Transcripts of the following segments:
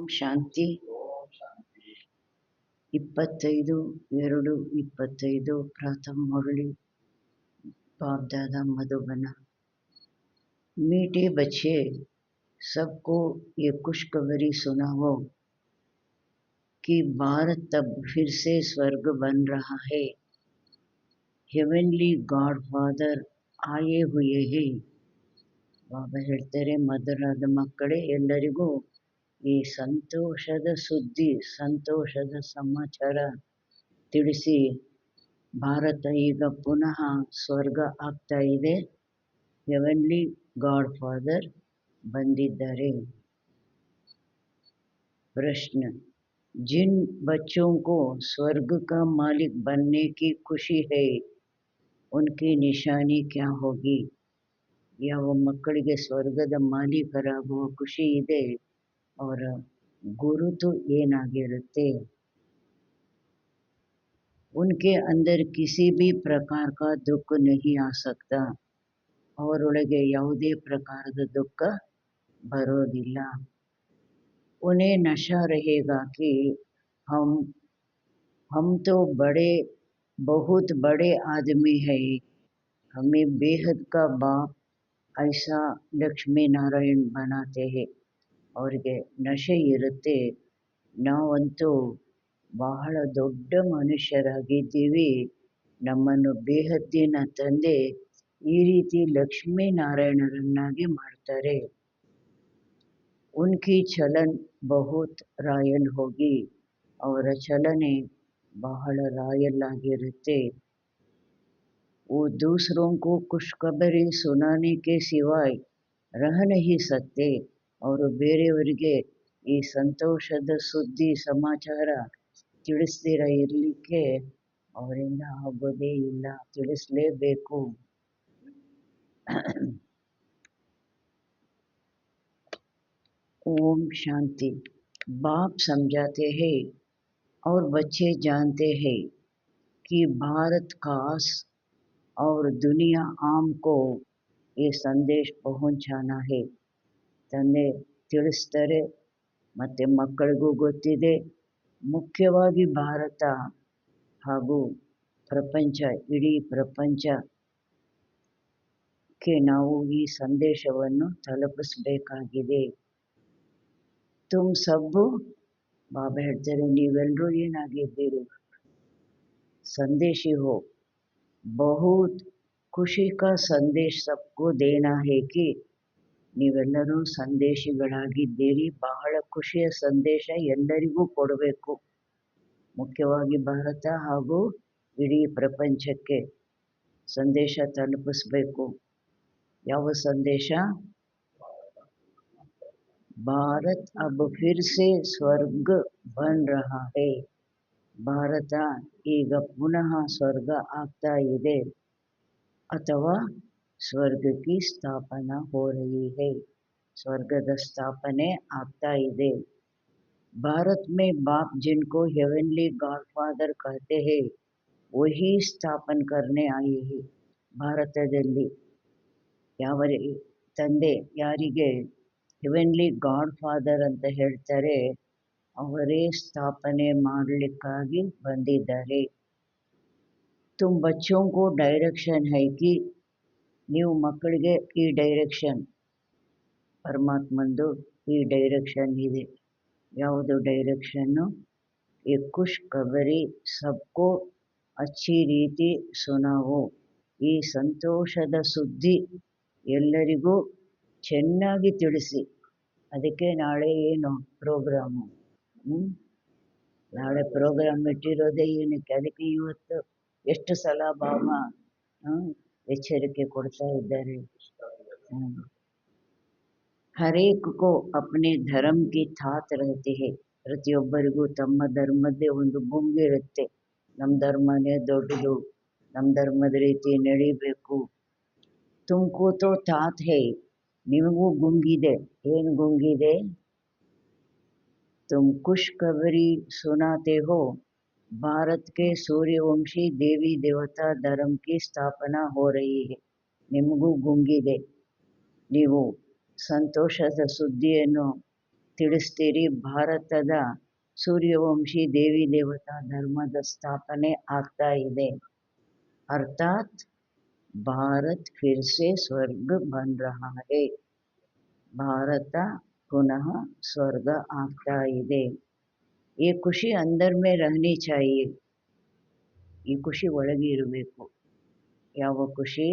ಶಾಂತಿ 25/2/25 प्रातः मुरली बाप दादा मधुबन। मीठे बच्चे, सबको ये खुशखबरी सुनाओ कि भारत तब फिर से स्वर्ग बन रहा है। हेवनली गॉड फादर आए हुए हैं। ಬಾಬಾ ಹೇಳ್ತಾರೆ, ಮಧುರಾದ ಮಕ್ಕಳೇ, ಎಲ್ಲರಿಗೂ ಈ ಸಂತೋಷದ ಸುದ್ದಿ, ಸಂತೋಷದ ಸಮಾಚಾರ ತಿಳಿಸಿ, ಭಾರತ ಈಗ ಪುನಃ ಸ್ವರ್ಗ ಆಗ್ತಾ ಇದೆ. ಹೆವನ್ಲಿ गॉड फादर ಬಂದಿದ್ದಾರೆ. प्रश्न, जिन बच्चों को स्वर्ग का मालिक बनने की खुशी है, उनकी निशानी क्या होगी? ಯಾವ ಮಕ್ಕಳಿಗೆ ಸ್ವರ್ಗದ ಮಾಲೀಕರಾಗುವ ಖುಷಿ ಇದೆ, ಅವರ ಗುರುತು ಏನಾಗಿರುತ್ತೆ? उनके अंदर किसी भी प्रकार का दुख नहीं आ सकता. ಅವರೊಳಗೆ ಯಾವುದೇ ಪ್ರಕಾರದ ದುಃಖ ಬರೋದಿಲ್ಲ. उन्हें नशा रहेगा कि हम तो बहुत बड़े आदमी है, हमें बेहद का बाप ऐसा लक्ष्मी नारायण बनाते हैं. ಅವರಿಗೆ ನಶೆ ಇರುತ್ತೆ, ನಾವಂತೂ ಬಹಳ ದೊಡ್ಡ ಮನುಷ್ಯರಾಗಿದ್ದೀವಿ, ನಮ್ಮನ್ನು ಬೇಹದ್ದಿನ ತಂದೆ ಈ ರೀತಿ ಲಕ್ಷ್ಮೀ ನಾರಾಯಣರನ್ನಾಗಿ ಮಾಡ್ತಾರೆ. ಉನ್ಕಿ ಚಲನ್ ಬಹುತ್ ರಾಯಲ್ ಹೋಗಿ, ಅವರ ಚಲನೆ ಬಹಳ ರಾಯಲ್ ಆಗಿರುತ್ತೆ. वो दूसरों को खुशखबरी सुनाने के सिवाय रह नहीं सकते. ಅವರು ಬೇರೆಯವರಿಗೆ ಈ ಸಂತೋಷದ ಸುದ್ದಿ ಸಮಾಚಾರ ತಿಳಿಸ್ದಿರ ಇರಲಿಕ್ಕೆ ಅವರಿಂದ ಆಗೋದೇ ಇಲ್ಲ, ತಿಳಿಸಲೇಬೇಕು. ओम शांति। बाप समझाते हैं और बच्चे जानते हैं कि भारत खास और दुनिया आम को ये संदेश पहुंचाना है. ತಂದೆ ತಿಳಿಸ್ತಾರೆ ಮತ್ತು ಮಕ್ಕಳಿಗೂ ಗೊತ್ತಿದೆ, ಮುಖ್ಯವಾಗಿ ಭಾರತ ಹಾಗೂ ಪ್ರಪಂಚ, ಇಡೀ ಪ್ರಪಂಚಕ್ಕೆ ನಾವು ಈ ಸಂದೇಶವನ್ನು ತಲುಪಿಸಬೇಕಾಗಿದೆ. ತುಮ್ ಸಬ್ಬು, ಬಾಬಾ ಹೇಳ್ತಾರೆ, ನೀವೆಲ್ಲರೂ ಏನಾಗಿದ್ದೀರಿ? ಸಂದೇಶಿ ಹೋ. ಬಹುತ್ ಖುಷಿ ಕಾ ಸಂದೇಶ ಸಬ್ಕೋ ದೇನಾ ಹೇ ಕಿ, ನೀವೆಲ್ಲರೂ ಸಂದೇಶಿಗಳಾಗಿದ್ದೀರಿ, ಬಹಳ ಖುಷಿಯ ಸಂದೇಶ ಎಲ್ಲರಿಗೂ ಕೊಡಬೇಕು. ಮುಖ್ಯವಾಗಿ ಭಾರತ ಹಾಗೂ ಇಡೀ ಪ್ರಪಂಚಕ್ಕೆ ಸಂದೇಶ ತಲುಪಿಸಬೇಕು. ಯಾವ ಸಂದೇಶ? ಭಾರತ್ ಅಬ್ ಫಿರ್ ಸೆ ಸ್ವರ್ಗ ಬನ್ ರಹಾ ಹೈ. ಭಾರತ ಈಗ ಪುನಃ ಸ್ವರ್ಗ ಆಗ್ತಾ ಇದೆ, ಅಥವಾ ಸ್ವರ್ಗ ಕಿ ಸ್ಥಾಪನಾ ಹೋ ರಹಿ ಹೈ, ಸ್ವರ್ಗದ ಸ್ಥಾಪನೆ ಆಗ್ತಾ ಇದೆ. Bharat May Baap ಜಿನ್ಕೋ heavenly god father ಕಹತೆ high, ವಹಿ ಸ್ಥಾಪನ ಕರ್ನೆ ಆಯೆ ಹೈ. ಭಾರತದಲ್ಲಿ ಯಾವ ತಂದೆ ಯಾರಿಗೆ ಹೆವನ್ಲಿ ಗಾಡ್ ಫಾದರ್ ಅಂತ ಹೇಳ್ತಾರೆ, ಅವರೇ ಸ್ಥಾಪನೆ ಮಾಡಲಿಕ್ಕಾಗಿ ಬಂದಿದ್ದಾರೆ. ತುಮ್ ಬಚ್ಚೋಂ ಕೋ ಡೈರೆಕ್ಷನ್ ಹೈ ಕಿ, ನೀವು ಮಕ್ಕಳಿಗೆ ಈ ಡೈರೆಕ್ಷನ್, ಪರಮಾತ್ಮಂದು ಈ ಡೈರೆಕ್ಷನ್ ಇದೆ. ಯಾವುದು ಡೈರೆಕ್ಷನ್ನು? ಈ ಖುಷ್ ಖಬರಿ ಸಬ್ಕೋ ಅಚ್ಚಿ ರೀತಿ ಸುನಾವೋ, ಈ ಸಂತೋಷದ ಸುದ್ದಿ ಎಲ್ಲರಿಗೂ ಚೆನ್ನಾಗಿ ತಿಳಿಸಿ. ಅದಕ್ಕೆ ನಾಳೆ ಏನು ಪ್ರೋಗ್ರಾಮು? ನಾಳೆ ಪ್ರೋಗ್ರಾಮ್ ಇಟ್ಟಿರೋದೇ ಏನಕ್ಕೆ? ಅದಕ್ಕೆ ಇವತ್ತು ಎಷ್ಟು ಸಲ ಬಾಬಾ ಎಚ್ಚರಿಕೆ ಕೊಡ್ತಾ ಇದ್ದಾರೆ. ಹರೇಕ್ ಕೋ ಅಪ್ನೆ ಧರ್ಮ ಕಿ ಥಾತ್ ರಹತಿ ಹೈ. ಪ್ರತಿಯೊಬ್ಬರಿಗೂ ತಮ್ಮ ಧರ್ಮದ್ದೇ ಒಂದು ಗುಂಗಿರುತ್ತೆ. ನಮ್ಮ ಧರ್ಮನೇ ದೊಡ್ಡದು, ನಮ್ಮ ಧರ್ಮದ ರೀತಿ ನಡಿಬೇಕು. ತುಮಕೋ ತೋ ಥಾತ್ ಹೈ, ನಿಮಗೂ ಗುಂಗಿದೆ. ಏನು ಗುಂಗಿದೆ? ತುಮ್ ಖುಷ್ ಖಬರಿ ಸುನಾತೆ ಹೋ, ಭಾರತ್ ಕೆ ಸೂರ್ಯವಂಶಿ ದೇವಿ ದೇವತಾ ಧರ್ಮ ಕಿ ಸ್ಥಾಪನಾ ಹೋ ರಹಿ ಹೈ. ನಿಮಗೂ ಗುಂಗಿದೆ. ನೀವು ಸಂತೋಷದ ಸುದ್ದಿಯನ್ನು ತಿಳಿಸ್ತೀರಿ. ಭಾರತದ ಸೂರ್ಯವಂಶಿ ದೇವಿ ದೇವತಾ ಧರ್ಮದ ಸ್ಥಾಪನೆ ಆಗ್ತಾ ಇದೆ. ಅರ್ಥಾತ್ ಭಾರತ್ ಫಿರ್ ಸೆ ಸ್ವರ್ಗ ಬನ್ ರಹಾ ಹೈ. ಭಾರತ ಪುನಃ ಸ್ವರ್ಗ ಆಗ್ತಾ ಇದೆ. ಈ ಖುಷಿ ಅಂದರ್ ಮೇ ರಹನಿ ಚಾಹಿಯೆ. ಈ ಖುಷಿ ಒಳಗೆ ಇರಬೇಕು. ಯಾವ ಖುಷಿ?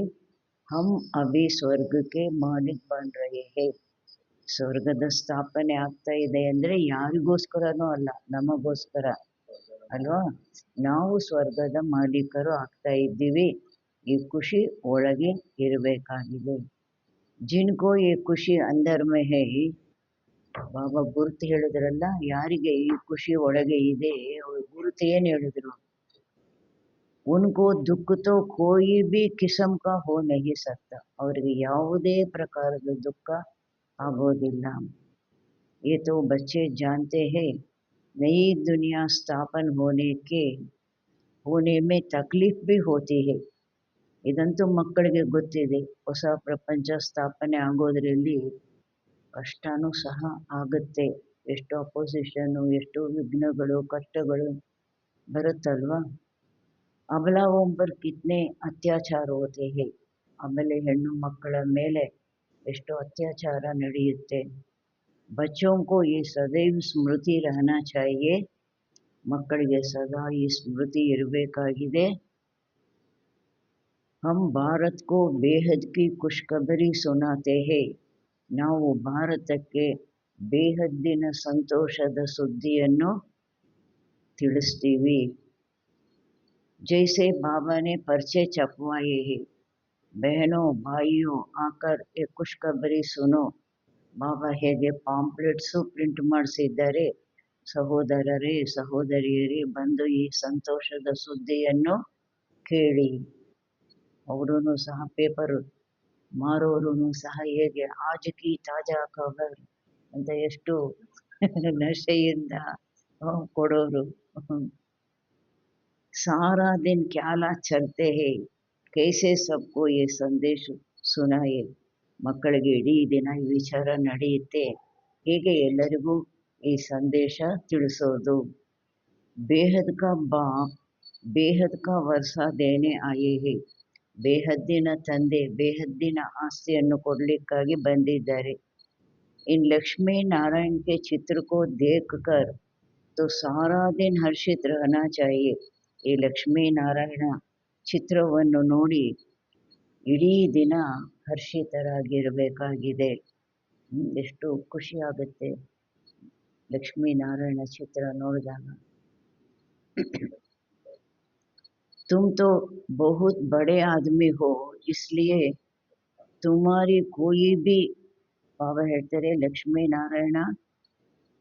ಹಮ್ ಅಭಿ ಸ್ವರ್ಗಕ್ಕೆ ಮಾಲಿಕ್ ಬನ್ ರಹೆ ಹೈ. ಸ್ವರ್ಗದ ಸ್ಥಾಪನೆ ಆಗ್ತಾ ಇದೆ ಅಂದರೆ ಯಾರಿಗೋಸ್ಕರನೂ ಅಲ್ಲ, ನಮಗೋಸ್ಕರ ಅಲ್ವಾ? ನಾವು ಸ್ವರ್ಗದ ಮಾಲೀಕರು ಆಗ್ತಾ ಇದ್ದೀವಿ. ಈ ಖುಷಿ ಒಳಗೆ ಇರಬೇಕಾಗಿದೆ. ಜಿನ್ಕೋ ಈ ಖುಷಿ ಅಂದರ್ ಮೇ ಹೈ, ಬಾಬಾ ಗುರುತು ಹೇಳಿದ್ರಲ್ಲ, ಯಾರಿಗೆ ಈ ಖುಷಿ ಒಳಗೆ ಇದೆ, ಗುರುತು ಏನು ಹೇಳಿದ್ರು? ಉನ್ಕೋ ದುಃಖ ತೋ ಕೋಯಿ ಬಿ ಕಿಸಮ್ ಕಾ ಹೋ ನಹಿ ಸಕ್ತಾ. ಅವರಿಗೆ ಯಾವುದೇ ಪ್ರಕಾರದ ದುಃಖ ಆಗೋದಿಲ್ಲ. ये तो बच्चे जानते हैं नई दुनिया स्थापन होने में तकलीफ भी होती है. ಇದಂತೂ ಮಕ್ಕಳಿಗೆ ಗೊತ್ತಿದೆ. ಹೊಸ ಪ್ರಪಂಚ ಸ್ಥಾಪನೆ ಆಗೋದ್ರಲ್ಲಿ ಕಷ್ಟನೂ ಸಹ ಆಗುತ್ತೆ. ಎಷ್ಟು ಅಪೋಸಿಷನ್ನು, ಎಷ್ಟು ವಿಘ್ನಗಳು, ಕಷ್ಟಗಳು ಬರುತ್ತಲ್ವಾ? ಅಬಲಾओं पर कितने अत्याचार होते हैं. ಆಮೇಲೆ ಹೆಣ್ಣು ಮಕ್ಕಳ ಮೇಲೆ ಎಷ್ಟು ಅತ್ಯಾಚಾರ ನಡೆಯುತ್ತೆ. बच्चों को ये सदैव स्मृति रहना चाहिए. ಮಕ್ಕಳಿಗೆ ಸದಾ ಈ ಸ್ಮೃತಿ ಇರಬೇಕಾಗಿದೆ. हम भारत को बेहद की खुशखबरी सुनाते हैं. ನಾವು ಭಾರತಕ್ಕೆ ಬೇಹದ್ದಿನ ಸಂತೋಷದ ಸುದ್ದಿಯನ್ನು ತಿಳಿಸ್ತೀವಿ. जैसे बाबा ने पर्चे छपवाए हैं. बहनों भाइयों आकर ये खुशखबरी सुनो. ಬಾಬಾ ಹೇಗೆ ಪಾಂಪ್ಲೆಟ್ಸು ಪ್ರಿಂಟ್ ಮಾಡಿಸಿದ್ದಾರೆ. ಸಹೋದರರೇ ಸಹೋದರಿಯರೇ, ಬಂದು ಈ ಸಂತೋಷದ ಸುದ್ದಿಯನ್ನು ಕೇಳಿ. ಅವರೂ ಸಹ ಪೇಪರು ಮಾರೋರು ಸಹ ಹೇಗೆ ಆಜ್ ಕಿ ತಾಜಾ ಖಬರ್ ಅಂತ ಎಷ್ಟು ನಶೆಯಿಂದ ಕೊಡೋರು. सारा दिन क्या चलते हैं, कैसे सबको ये संदेश सुनाए. ಮಕ್ಕಳಿಗೆ ಇಡೀ ದಿನ ಈ ವಿಚಾರ ನಡೆಯುತ್ತೆ, ಹೇಗೆ ಎಲ್ಲರಿಗೂ ಈ ಸಂದೇಶ ತಿಳಿಸೋದು. ಬೇಹದ್ ಕಾ ಬಾಪ್ ಬೇಹದ್ ಕಾ ವರ್ಷ ದೇನೆ ಆಯೇ ಹೇ. ಬೇಹದ್ದಿನ ತಂದೆ ಬೇಹದ್ದಿನ ಆಸ್ತಿಯನ್ನು ಕೊಡಲಿಕ್ಕಾಗಿ ಬಂದಿದ್ದಾರೆ. ಇನ್ ಲಕ್ಷ್ಮೀ ನಾರಾಯಣ್ ಕೆ ಚಿತ್ರ ಕೋ ದೇಖ್ ಕರ್ तो सारा दिन हर्षित रहना चाहिए. ಈ ಲಕ್ಷ್ಮೀನಾರಾಯಣ ಚಿತ್ರವನ್ನು ನೋಡಿ ಇಡೀ ದಿನ ಹರ್ಷಿತರಾಗಿರಬೇಕಾಗಿದೆ. ಎಷ್ಟು ಖುಷಿಯಾಗುತ್ತೆ ಲಕ್ಷ್ಮೀನಾರಾಯಣ ಚಿತ್ರ ನೋಡಿದಾಗ. तुम तो बहुत बड़े आदमी हो इसलिए तुम्हारी कोई भी ಬಾಬಾ ಹೇಳ್ತಾರೆ, ಲಕ್ಷ್ಮೀನಾರಾಯಣ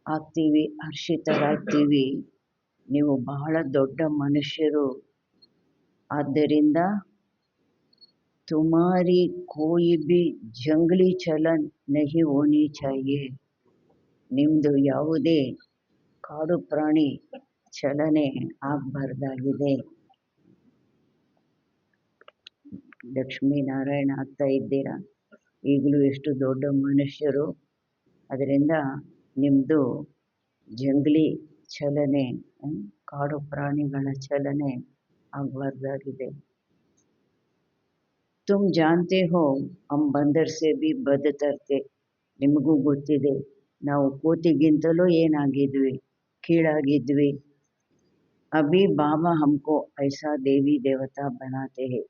ಆಗ್ತೀವಿ, ಹರ್ಷಿತರಾಗ್ತೀವಿ, ನೀವು ಬಹಳ ದೊಡ್ಡ ಮನುಷ್ಯರು, ಆದ್ದರಿಂದ ತುಮಾರಿ ಕೋಯಿ ಬಿ ಜಂಗಲಿ ಚಲನ್ ನಹಿ ಹೋನಿ ಚಾಹಿಯೆ. ನಿಮ್ಮದು ಯಾವುದೇ ಕಾಡು ಪ್ರಾಣಿ ಚಲನೆ ಆಗಬಾರ್ದಾಗಿದೆ. ಲಕ್ಷ್ಮೀನಾರಾಯಣ ಆಗ್ತಾ ಇದ್ದೀರಾ, ಈಗಲೂ ಎಷ್ಟು ದೊಡ್ಡ ಮನುಷ್ಯರು, ಅದರಿಂದ ನಿಮ್ಮದು ಜಂಗಲಿ ಚಲನೆ, ಕಾಡು ಪ್ರಾಣಿಗಳ ಚಲನೆ ಆಗಬಾರ್ದಾಗಿದೆ. ತುಮ್ ಜಾನ್ತೆ ಹೋ ಹಮ್ ಬಂದರ್ ಸೆ ಬಿ ಬದತರ್ತೆ. ನಿಮಗೂ ಗೊತ್ತಿದೆ, ನಾವು ಕೋತಿಗಿಂತಲೂ ಏನಾಗಿದ್ವಿ, ಕೀಳಾಗಿದ್ವಿ. ಅಭಿ ಬಾಬಾ ಹಮ್ಕೋ ಐಸಾ ದೇವಿ ದೇವತಾ ಬನಾತೆ ಹೇ.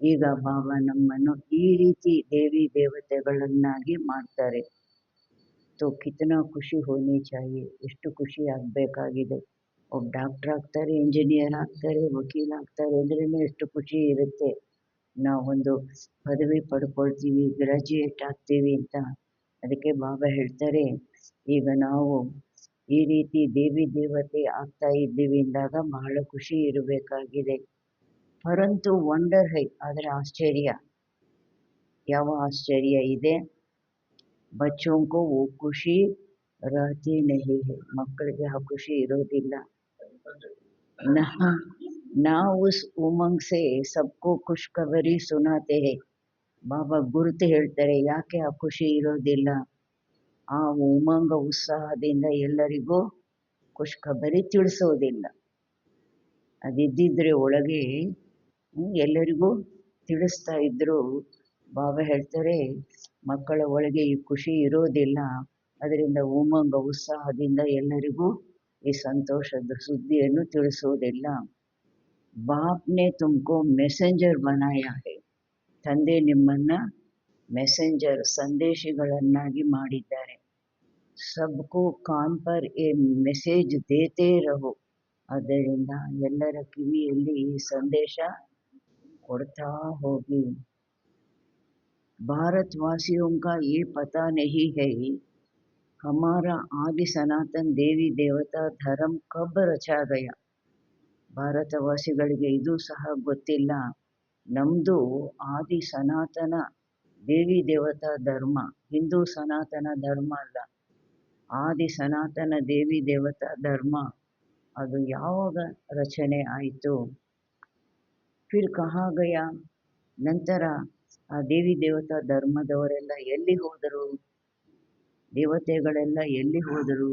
ಈಗ ಬಾಬಾ ನಮ್ಮನ್ನು ಈ ರೀತಿ ದೇವಿ ದೇವತೆಗಳನ್ನಾಗಿ ಮಾಡ್ತಾರೆ. तो कितना ಖುಷಿ ಹೋನಿ ಚಾಹಿಯೆ. ಎಷ್ಟು ಖುಷಿ ಆಗಬೇಕಾಗಿದೆ. ಒಬ್ಬ ಡಾಕ್ಟರ್ ಆಗ್ತಾರೆ, ಇಂಜಿನಿಯರ್ ಆಗ್ತಾರೆ, ವಕೀಲ ಆಗ್ತಾರೆ ಅಂದ್ರೇ ಎಷ್ಟು ಖುಷಿ ಇರುತ್ತೆ. ನಾವೊಂದು ಪದವಿ ಪಡ್ಕೊಳ್ತೀವಿ, ಗ್ರ್ಯಾಜುಯೇಟ್ ಆಗ್ತೀವಿ ಅಂತ. ಅದಕ್ಕೆ ಬಾಬಾ ಹೇಳ್ತಾರೆ, ಈಗ ನಾವು ಈ ರೀತಿ ದೇವಿ ದೇವತೆ ಆಗ್ತಾ ಇದ್ದೀವಿ ಅಂದಾಗ ಬಹಳ ಖುಷಿ ಇರಬೇಕಾಗಿದೆ. ಪರಂತು ವಂಡರ್ ಹೈ, ಆದರೆ ಆಶ್ಚರ್ಯ. ಯಾವ ಆಶ್ಚರ್ಯ ಇದೆ? बच्चों को वो खुशी रहती नहीं है. ಮಕ್ಕಳಿಗೆ ಆ ಖುಷಿ ಇರೋದಿಲ್ಲ. ನಾ ಉಸ್ ಉಮಂಗ್ ಸೆ ಸಬ್ಕೋ ಖುಷ್ಖಬರಿ ಸುನಾತೆ ಹೇ. ಬಾಬಾ ಗುರುತು ಹೇಳ್ತಾರೆ, ಯಾಕೆ ಆ ಖುಷಿ ಇರೋದಿಲ್ಲ? ಆ ಉಮಂಗ ಉತ್ಸಾಹದಿಂದ ಎಲ್ಲರಿಗೂ ಖುಷ್ಖಬರಿ ತಿಳಿಸೋದಿಲ್ಲ. ಅದಿದ್ದಿದ್ರೆ ಒಳಗೆ ಎಲ್ಲರಿಗೂ ತಿಳಿಸ್ತಾ ಇದ್ರು. ಬಾಬಾ ಹೇಳ್ತಾರೆ, ಮಕ್ಕಳ ಒಳಗೆ ಈ ಖುಷಿ ಇರೋದಿಲ್ಲ, ಅದರಿಂದ ಉಮಂಗ ಉತ್ಸಾಹದಿಂದ ಎಲ್ಲರಿಗೂ ಈ ಸಂತೋಷದ ಸುದ್ದಿಯನ್ನು ತಿಳಿಸೋದಿಲ್ಲ. ಬಾಪ್ನೆ ತುಮಕೋ ಮೆಸೆಂಜರ್ ಬನಾಯ ಹೈ, ತಂದೆ ನಿಮ್ಮನ್ನ ಮೆಸೆಂಜರ್ ಸಂದೇಶಗಳನ್ನಾಗಿ ಮಾಡಿದ್ದಾರೆ. ಸಬ್ಕೋ ಕಾನ್ ಪರ್ ಎ ಮೆಸೇಜ್ ದೇತೆ ರಹೋ, ಆದ್ದರಿಂದ ಎಲ್ಲರ ಕಿವಿಯಲ್ಲಿ ಈ ಸಂದೇಶ ಕೊಡ್ತಾ ಹೋಗಿ. भारतवासियों का ये पता नहीं है हमारा आदि सनातन देवी देवता धर्म कब रचा गया. ಭಾರತವಾಸಿಗಳಿಗೆ ಇದು ಸಹ ಗೊತ್ತಿಲ್ಲ, ನಮ್ಮದು ಆದಿ ಸನಾತನ ದೇವಿ ದೇವತಾ ಧರ್ಮ, ಹಿಂದೂ ಸನಾತನ ಧರ್ಮ ಅಲ್ಲ, ಆದಿ ಸನಾತನ ದೇವಿ ದೇವತಾ ಧರ್ಮ ಅದು ಯಾವಾಗ ರಚನೆ ಆಯಿತು. ಫಿರ್ ಕಹಾ ಗಯಾ, ನಂತರ ಆ ದೇವಿ ದೇವತಾ ಧರ್ಮದವರೆಲ್ಲ ಎಲ್ಲಿ ಹೋದರು, ದೇವತೆಗಳೆಲ್ಲ ಎಲ್ಲಿ ಹೋದರು.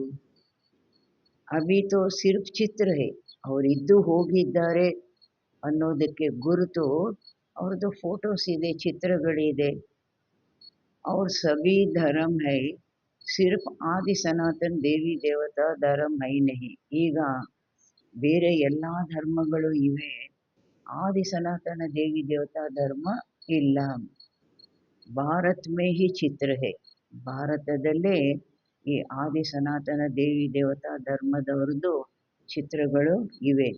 ಅಭಿತೋ ಸಿರ್ಫ್ ಚಿತ್ರ ಹೇ, ಅವರಿದ್ದು ಹೋಗಿದ್ದಾರೆ ಅನ್ನೋದಕ್ಕೆ ಗುರುತು ಅವ್ರದ್ದು ಫೋಟೋಸ್ ಇದೆ, ಚಿತ್ರಗಳಿದೆ. ಅವ್ರ ಸಭಿ ಧರ್ಮ ಹೈ, ಸಿರ್ಫ್ ಆದಿ ಸನಾತನ್ ದೇವಿ ದೇವತಾ ಧರ್ಮ ಹೈ ನಹಿ. ಈಗ ಬೇರೆ ಎಲ್ಲ ಧರ್ಮಗಳು ಇವೆ, ಆದಿ ಸನಾತನ ದೇವಿ ದೇವತಾ ಧರ್ಮ ಇಲ್ಲ. ಭಾರತ್ ಮೇ ಹಿ ಚಿತ್ರ ಹೇ, ಭಾರತದಲ್ಲೇ ಈ ಆದಿ ಸನಾತನ ದೇವಿ ದೇವತಾ ಧರ್ಮದವರದ್ದು ಚಿತ್ರಗಳು ಇವೆ.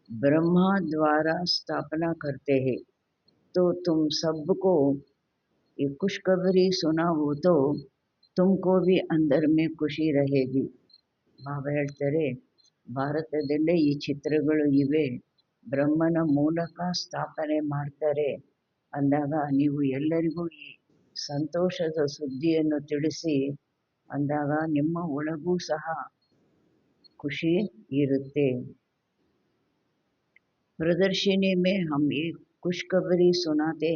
ಬ್ರಹ್ಮ ದ್ವಾರ ಸ್ಥಾಪನಾ ಕರ್ತೆ ಹೇ, ತೋ ತುಮ್ ಸಬ್ಕೋ ಈ ಖುಷ್ಖಬರಿ ಸುನಾ ಹೋ ತೋ ತುಮಕೋ ಭಿ ಅಂದರ್ ಮೇ ಖುಷಿ रहेगी. ಬಾಬಾ ಹೇಳ್ತಾರೆ, ಭಾರತದಲ್ಲೇ ಈ ಚಿತ್ರಗಳು ಇವೆ, ಬ್ರಹ್ಮನ ಮೂಲಕ ಸ್ಥಾಪನೆ ಮಾಡ್ತಾರೆ ಅಂದಾಗ ನೀವು ಎಲ್ಲರಿಗೂ ಈ ಸಂತೋಷದ ಸುದ್ದಿಯನ್ನು ತಿಳಿಸಿ ಅಂದಾಗ ನಿಮ್ಮ ಒಳಗೂ ಸಹ ಖುಷಿ ಇರುತ್ತೆ. ಪ್ರದರ್ಶಿನಿ ಮೇ ಹಮ್ ಈ ಖುಷ್ಖಬರಿ ಸುನಾತೆ,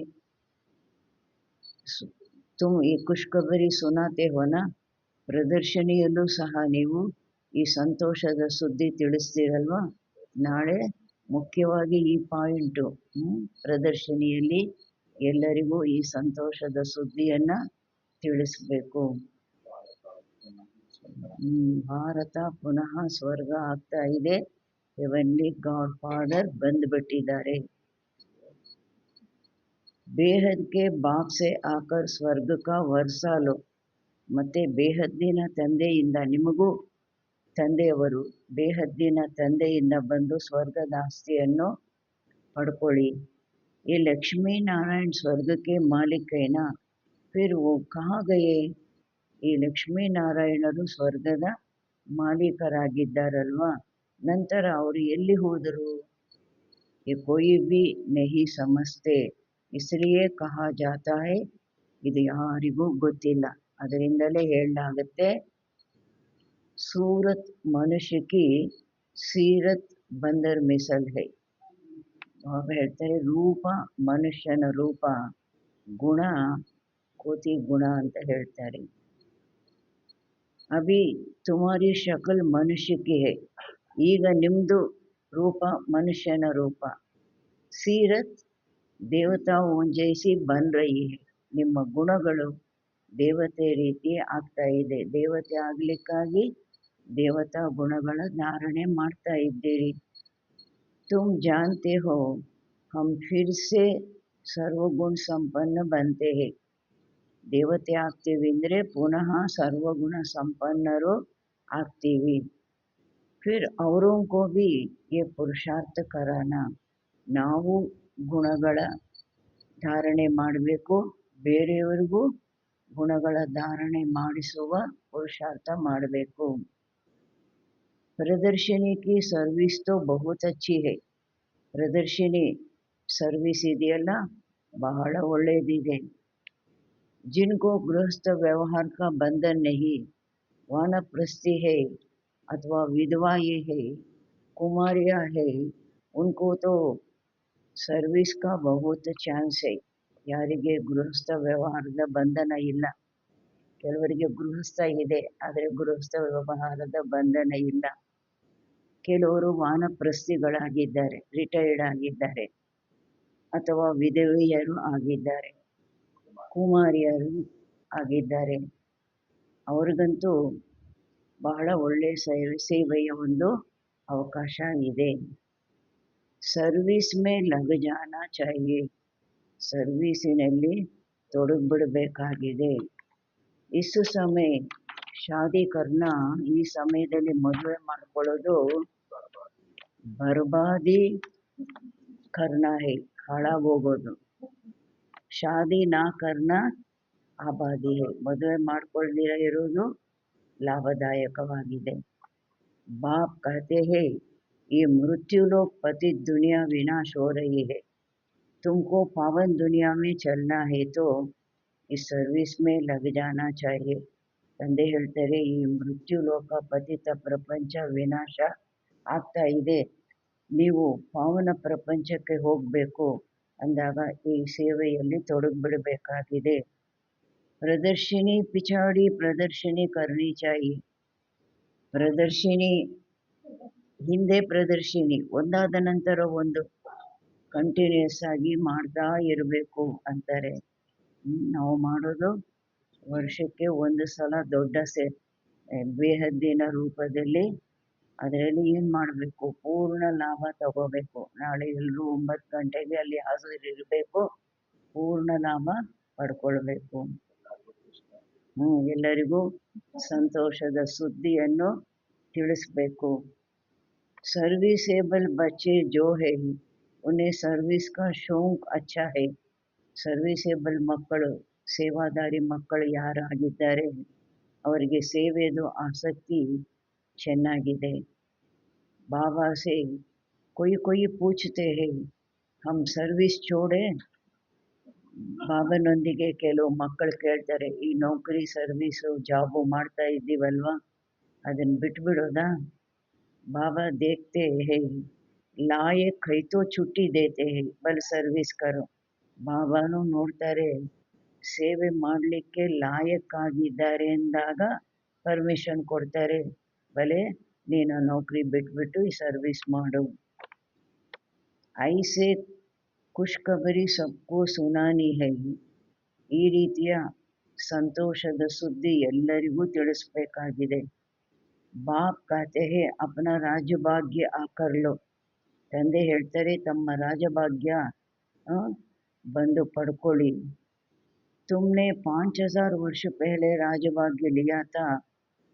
ತುಮ್ ಈ ಖುಷ್ಖಬರಿ ಸುನಾತೆ ಹೋನಾ, ಪ್ರದರ್ಶನಿಯಲ್ಲೂ ಸಹ ನೀವು ಈ ಸಂತೋಷದ ಸುದ್ದಿ ತಿಳಿಸ್ತೀರಲ್ವ. ನಾಳೆ ಮುಖ್ಯವಾಗಿ ಈ ಪಾಯಿಂಟು, ಪ್ರದರ್ಶನಿಯಲ್ಲಿ ಎಲ್ಲರಿಗೂ ಈ ಸಂತೋಷದ ಸುದ್ದಿಯನ್ನು ತಿಳಿಸ್ಬೇಕು. ಭಾರತ ಪುನಃ ಸ್ವರ್ಗ ಆಗ್ತಾ ಇದೆ, heavenly god father ಬಂದುಬಿಟ್ಟಿದ್ದಾರೆ. ಬೇಹದ್ K Baap ಸೆ ಆಕರ್ ಸ್ವರ್ಗ ಕಾ ವರ್ಸಾ ಲೋ, ಮತ್ತೆ ಬೇಹದ್ದಿನ ತಂದೆಯಿಂದ, ನಿಮಗೂ ತಂದೆಯವರು ಬೇಹದ್ದಿನ ತಂದೆಯಿಂದ ಬಂದು ಸ್ವರ್ಗದ ಆಸ್ತಿಯನ್ನು ಪಡ್ಕೊಳ್ಳಿ. ಈ ಲಕ್ಷ್ಮೀನಾರಾಯಣ ಸ್ವರ್ಗಕ್ಕೆ ಮಾಲೀಕೇನ, ಫಿರ್ ವೋ ಕಹಾ ಗಯೇ, ಈ ಲಕ್ಷ್ಮೀನಾರಾಯಣರು ಸ್ವರ್ಗದ ಮಾಲೀಕರಾಗಿದ್ದಾರಲ್ವ, ನಂತರ ಅವರು ಎಲ್ಲಿ ಹೋದರು. ಈ ಕೋಯಿ ಬಿ ನಹಿ ಸಮಜ್ತೆ, ಇಸ್ಲಿಯೇ ಕಹಾ ಜಾತಾ ಹೈ, ಇದು ಯಾರಿಗೂ ಗೊತ್ತಿಲ್ಲ, ಅದರಿಂದಲೇ ಹೇಳಲಾಗುತ್ತೆ. ಸೂರತ್ ಮನುಷ್ಯ ಕಿ ಸೀರತ್ ಬಂದರ್ ಮಿಸಲ್ ಹೈ. ಬಾಬಾ ಹೇಳ್ತಾರೆ, ರೂಪ ಮನುಷ್ಯನ ರೂಪ, ಗುಣ ಕೋತಿ ಗುಣ ಅಂತ ಹೇಳ್ತಾರೆ. ಅಭಿ ತುಮಾರಿ ಶಕಲ್ ಮನುಷ್ಯ ಕಿ ಹೈ, ಈಗ ನಿಮ್ಮದು ರೂಪ ಮನುಷ್ಯನ ರೂಪ. ಸೀರತ್ ದೇವತಾ ಜೈಸಿ ಬನ್ ರಹಿ ಹೈ, ನಿಮ್ಮ ಗುಣಗಳು ದೇವತೆ ರೀತಿ ಆಗ್ತಾ ಇದೆ, ದೇವತೆ ಆಗಲಿಕ್ಕಾಗಿ ದೇವತಾ ಗುಣಗಳ ಧಾರಣೆ ಮಾಡ್ತಾ ಇದ್ದೀರಿ. ತುಮ್ ಜಾನ್ತೆ ಹೋ ಹಮ್ ಫಿರ್ ಸೆ ಸರ್ವಗುಣ ಸಂಪನ್ನ ಬಂತೆ ಹೇ, ದೇವತೆ ಆಗ್ತೀವಿ ಅಂದರೆ ಪುನಃ ಸರ್ವಗುಣ ಸಂಪನ್ನರು ಆಗ್ತೀವಿ. ಫಿರ್ ಔರೋಂ ಕೋ ಭಿ ಯೇ ಪುರುಷಾರ್ಥ ಕರಾನ, ನಾವು ಗುಣಗಳ ಧಾರಣೆ ಮಾಡಬೇಕು, ಬೇರೆಯವರಿಗೂ ಗುಣಗಳ ಧಾರಣೆ ಮಾಡಿಸುವ ಪುರುಷಾರ್ಥ ಮಾಡಬೇಕು. ಪ್ರದರ್ಶನಿ ಕಿ ಸರ್ವಿಸ್ ತೋ ಬಹುತ್ ಅಚ್ಚಿ ಹೈ, ಪ್ರದರ್ಶನಿ ಸರ್ವಿಸ್ ಇದೆಯಲ್ಲ ಬಹಳ ಒಳ್ಳೆಯದಿದೆ. ಜಿನ್ಕೋ ಗೃಹಸ್ಥ ವ್ಯವಹಾರ ಕಾ ಬಂಧನ್ ನಹಿ, ವಾನಪ್ರಸ್ಥಿ ಹೈ ಅಥವಾ ವಿಧವಾಯೇ ಹೈ, ಕುಮಾರಿಯಾ ಹೈ, ಉನ್ಕೋ ತೋ ಸರ್ವಿಸ್ ಕಾ ಬಹುತ್ ಚಾನ್ಸ್ ಹೈ. ಯಾರಿಗೆ ಗೃಹಸ್ಥ ವ್ಯವಹಾರದ ಬಂಧನ ಇಲ್ಲ, ಕೆಲವರಿಗೆ ಗೃಹಸ್ಥ ಇದೆ, ಆದರೆ ಗೃಹಸ್ಥ ವ್ಯವಹಾರದ ಬಂಧನ ಇಲ್ಲ. ಕೆಲವರು ವಾನಪ್ರಸ್ಥಿಗಳಾಗಿದ್ದಾರೆ, ರಿಟೈರ್ಡ್ ಆಗಿದ್ದಾರೆ, ಅಥವಾ ವಿಧವೆಯರು ಆಗಿದ್ದಾರೆ, ಕುಮಾರಿಯರು ಆಗಿದ್ದಾರೆ. ಅವ್ರಿಗಂತೂ ಬಹಳ ಒಳ್ಳೆಯ ಸೇವೆಯ ಒಂದು ಅವಕಾಶ ಇದೆ. ಸರ್ವಿಸ್ ಮೇ ಲಗ್ ಜಾನಾ ಚಾಹಿಯೆ, ಸರ್ವೀಸಿನಲ್ಲಿ ತೊಡಗಿಬಿಡಬೇಕಾಗಿದೆ. ಇಷ್ಟು ಸಮಯ ಶಾದಿ ಕರ್ನಾ, ಈ ಸಮಯದಲ್ಲಿ ಮದುವೆ ಮಾಡ್ಕೊಳ್ಳೋದು ಬರ್ಬಾದಿ ಕರ್ನಾ ಹೈ, ಹಾಳಾಗೋಗೋದು. ಶಾದಿ ನಾ ಕರ್ನಾ ಆಬಾದಿ ಹೈ, ಮದುವೆ ಮಾಡ್ಕೊಳ್ದಿರ ಇರೋದು ಲಾಭದಾಯಕವಾಗಿದೆ. ಬಾಪ್ ಕಹತೆ ಹೈ, ये मृत्युलोक पतित दुनिया विनाश हो रही है, तुमको पावन दुनिया में चलना है तो इस सर्विस में लग जाना चाहिए. ತಂದೆ ಹೇಳ್ತಾರೆ, ಈ ಮೃತ್ಯು ಲೋಕ ಪತಿತ ಪ್ರಪಂಚ ವಿನಾಶ ಆಗ್ತಾ ಇದೆ, ನೀವು ಪಾವನ ಪ್ರಪಂಚಕ್ಕೆ ಹೋಗಬೇಕು ಅಂದಾಗ ಈ ಸೇವೆಯಲ್ಲಿ ತೊಡಗಿಬಿಡಬೇಕಾಗಿದೆ. ಪ್ರದರ್ಶಿನಿ ಪಿಛಾಡಿ ಪ್ರದರ್ಶಿನಿ ಕರ್ನಿ ಚಾಹಿಯೆ, ಪ್ರದರ್ಶಿನಿ ಹಿಂದೆ ಪ್ರದರ್ಶಿನಿ, ಒಂದಾದ ನಂತರ ಒಂದು ಕಂಟಿನ್ಯೂಸ್ ಆಗಿ ಮಾಡ್ತಾ ಇರಬೇಕು ಅಂತಾರೆ. ನಾವು ಮಾಡೋದು ವರ್ಷಕ್ಕೆ ಒಂದು ಸಲ ದೊಡ್ಡ ಬೇಹದ್ದಿನ ರೂಪದಲ್ಲಿ, ಅದರಲ್ಲಿ ಏನು ಮಾಡಬೇಕು, ಪೂರ್ಣ ಲಾಭ ತಗೋಬೇಕು. ನಾಳೆ ಎಲ್ಲರೂ 9 ಗಂಟೆಗೆ ಅಲ್ಲಿ ಹಾಜರಿರಬೇಕು, ಪೂರ್ಣ ಲಾಭ ಪಡ್ಕೊಳ್ಬೇಕು. ಎಲ್ಲರಿಗೂ ಸಂತೋಷದ ಸುದ್ದಿಯನ್ನು ತಿಳಿಸ್ಬೇಕು. सर्विसेबल बच्चे जो है उन्हें सर्विस का शौक अच्छा है. ಸರ್ವಿಸೇಬಲ್ ಮಕ್ಕಳು, ಸೇವಾದಾರಿ ಮಕ್ಕಳು ಯಾರಾಗಿದ್ದಾರೆ ಅವರಿಗೆ ಸೇವೆದು ಆಸಕ್ತಿ ಚೆನ್ನಾಗಿದೆ. ಬಾಬಾ ಸೇ ಕೊಯ್ ಪೂಛತೆ ಹೈ ಹಮ್ ಸರ್ವಿಸ್ ಚೋಡೆ, ಬಾಬನೊಂದಿಗೆ ಕೆಲವು ಮಕ್ಕಳು ಕೇಳ್ತಾರೆ, ಈ ನೌಕರಿ ಸರ್ವೀಸು ಜಾಬು ಮಾಡ್ತಾ ಇದ್ದೀವಲ್ವಾ, ಅದನ್ನು ಬಿಟ್ಬಿಡೋದಾ? बाबा देखते हैं लायक है तो छुट्टी देते हैं, बल सर्विस करो. ಬಾಬಾನು ನೋಡ್ತಾರೆ, ಸೇವೆ ಮಾಡಲಿಕ್ಕೆ ಲಾಯಕ್ಕಾಗಿದ್ದಾರೆ ಎಂದಾಗ ಪರ್ಮಿಷನ್ ಕೊಡ್ತಾರೆ, ಭಲೆ ನೀನು ನೌಕರಿ ಬಿಟ್ಬಿಟ್ಟು ಈ ಸರ್ವಿಸ್ ಮಾಡು. ಐಸೆ ಖುಷ್ಖಬರಿ ಸಬ್ಕೋ ಸುನಾನಿ ಹೈ, ಈ ರೀತಿಯ ಸಂತೋಷದ ಸುದ್ದಿ ಎಲ್ಲರಿಗೂ ತಿಳಿಸ್ಬೇಕಾಗಿದೆ. ಬಾಪ್ ಕಹತೆ ಹೈ ಅಪನಾ ರಾಜಭಾಗ್ಯ ಆಕರ್ ಲೋ, ತಂದೆ ಹೇಳ್ತಾರೆ ತಮ್ಮ ರಾಜಭಾಗ್ಯ ಬಂದು ಪಡ್ಕೊಳ್ಳಿ. ತುಮ್ನೆ 5000 ವರ್ಷ ಪಹಲೆ ರಾಜಭಾಗ್ಯ ಲಿಯಾ ತಾ,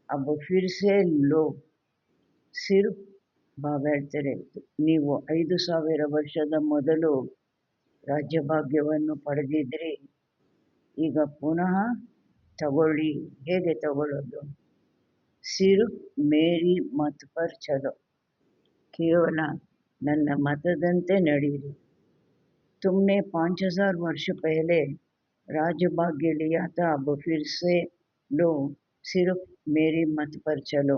ಅಬ್ ಫಿರ್ ಸೆ ಲೋ. ಸಿರ್ಫ್ ಬಾಬಾ ಹೇಳ್ತಾರೆ, ನೀವು 5000 ವರ್ಷದ ಮೊದಲು ರಾಜ್ಯಭಾಗ್ಯವನ್ನು ಪಡೆದಿದ್ರಿ, ಈಗ ಪುನಃ ತಗೊಳ್ಳಿ. ಹೇಗೆ ತಗೊಳ್ಳೋದು? ಸಿರ್ಫ್ ಮೇರಿ ಮತ್ ಪರ್ ಚಲೋ, ಕೇವಲ ನನ್ನ ಮತದಂತೆ ನಡೀರಿ. ತುಮ್ನೆ 5000 ವರ್ಷ ಪಹಲೆ ರಾಜಭಾಗ್ಯ ಲಿಯಾ ತಾ, ಅಬ್ ಫಿರ್ ಸೆ ಲೋ. ಸಿರ್ಫ್ ಮೇರಿ ಮತ್ ಪರ್ ಚಲೋ.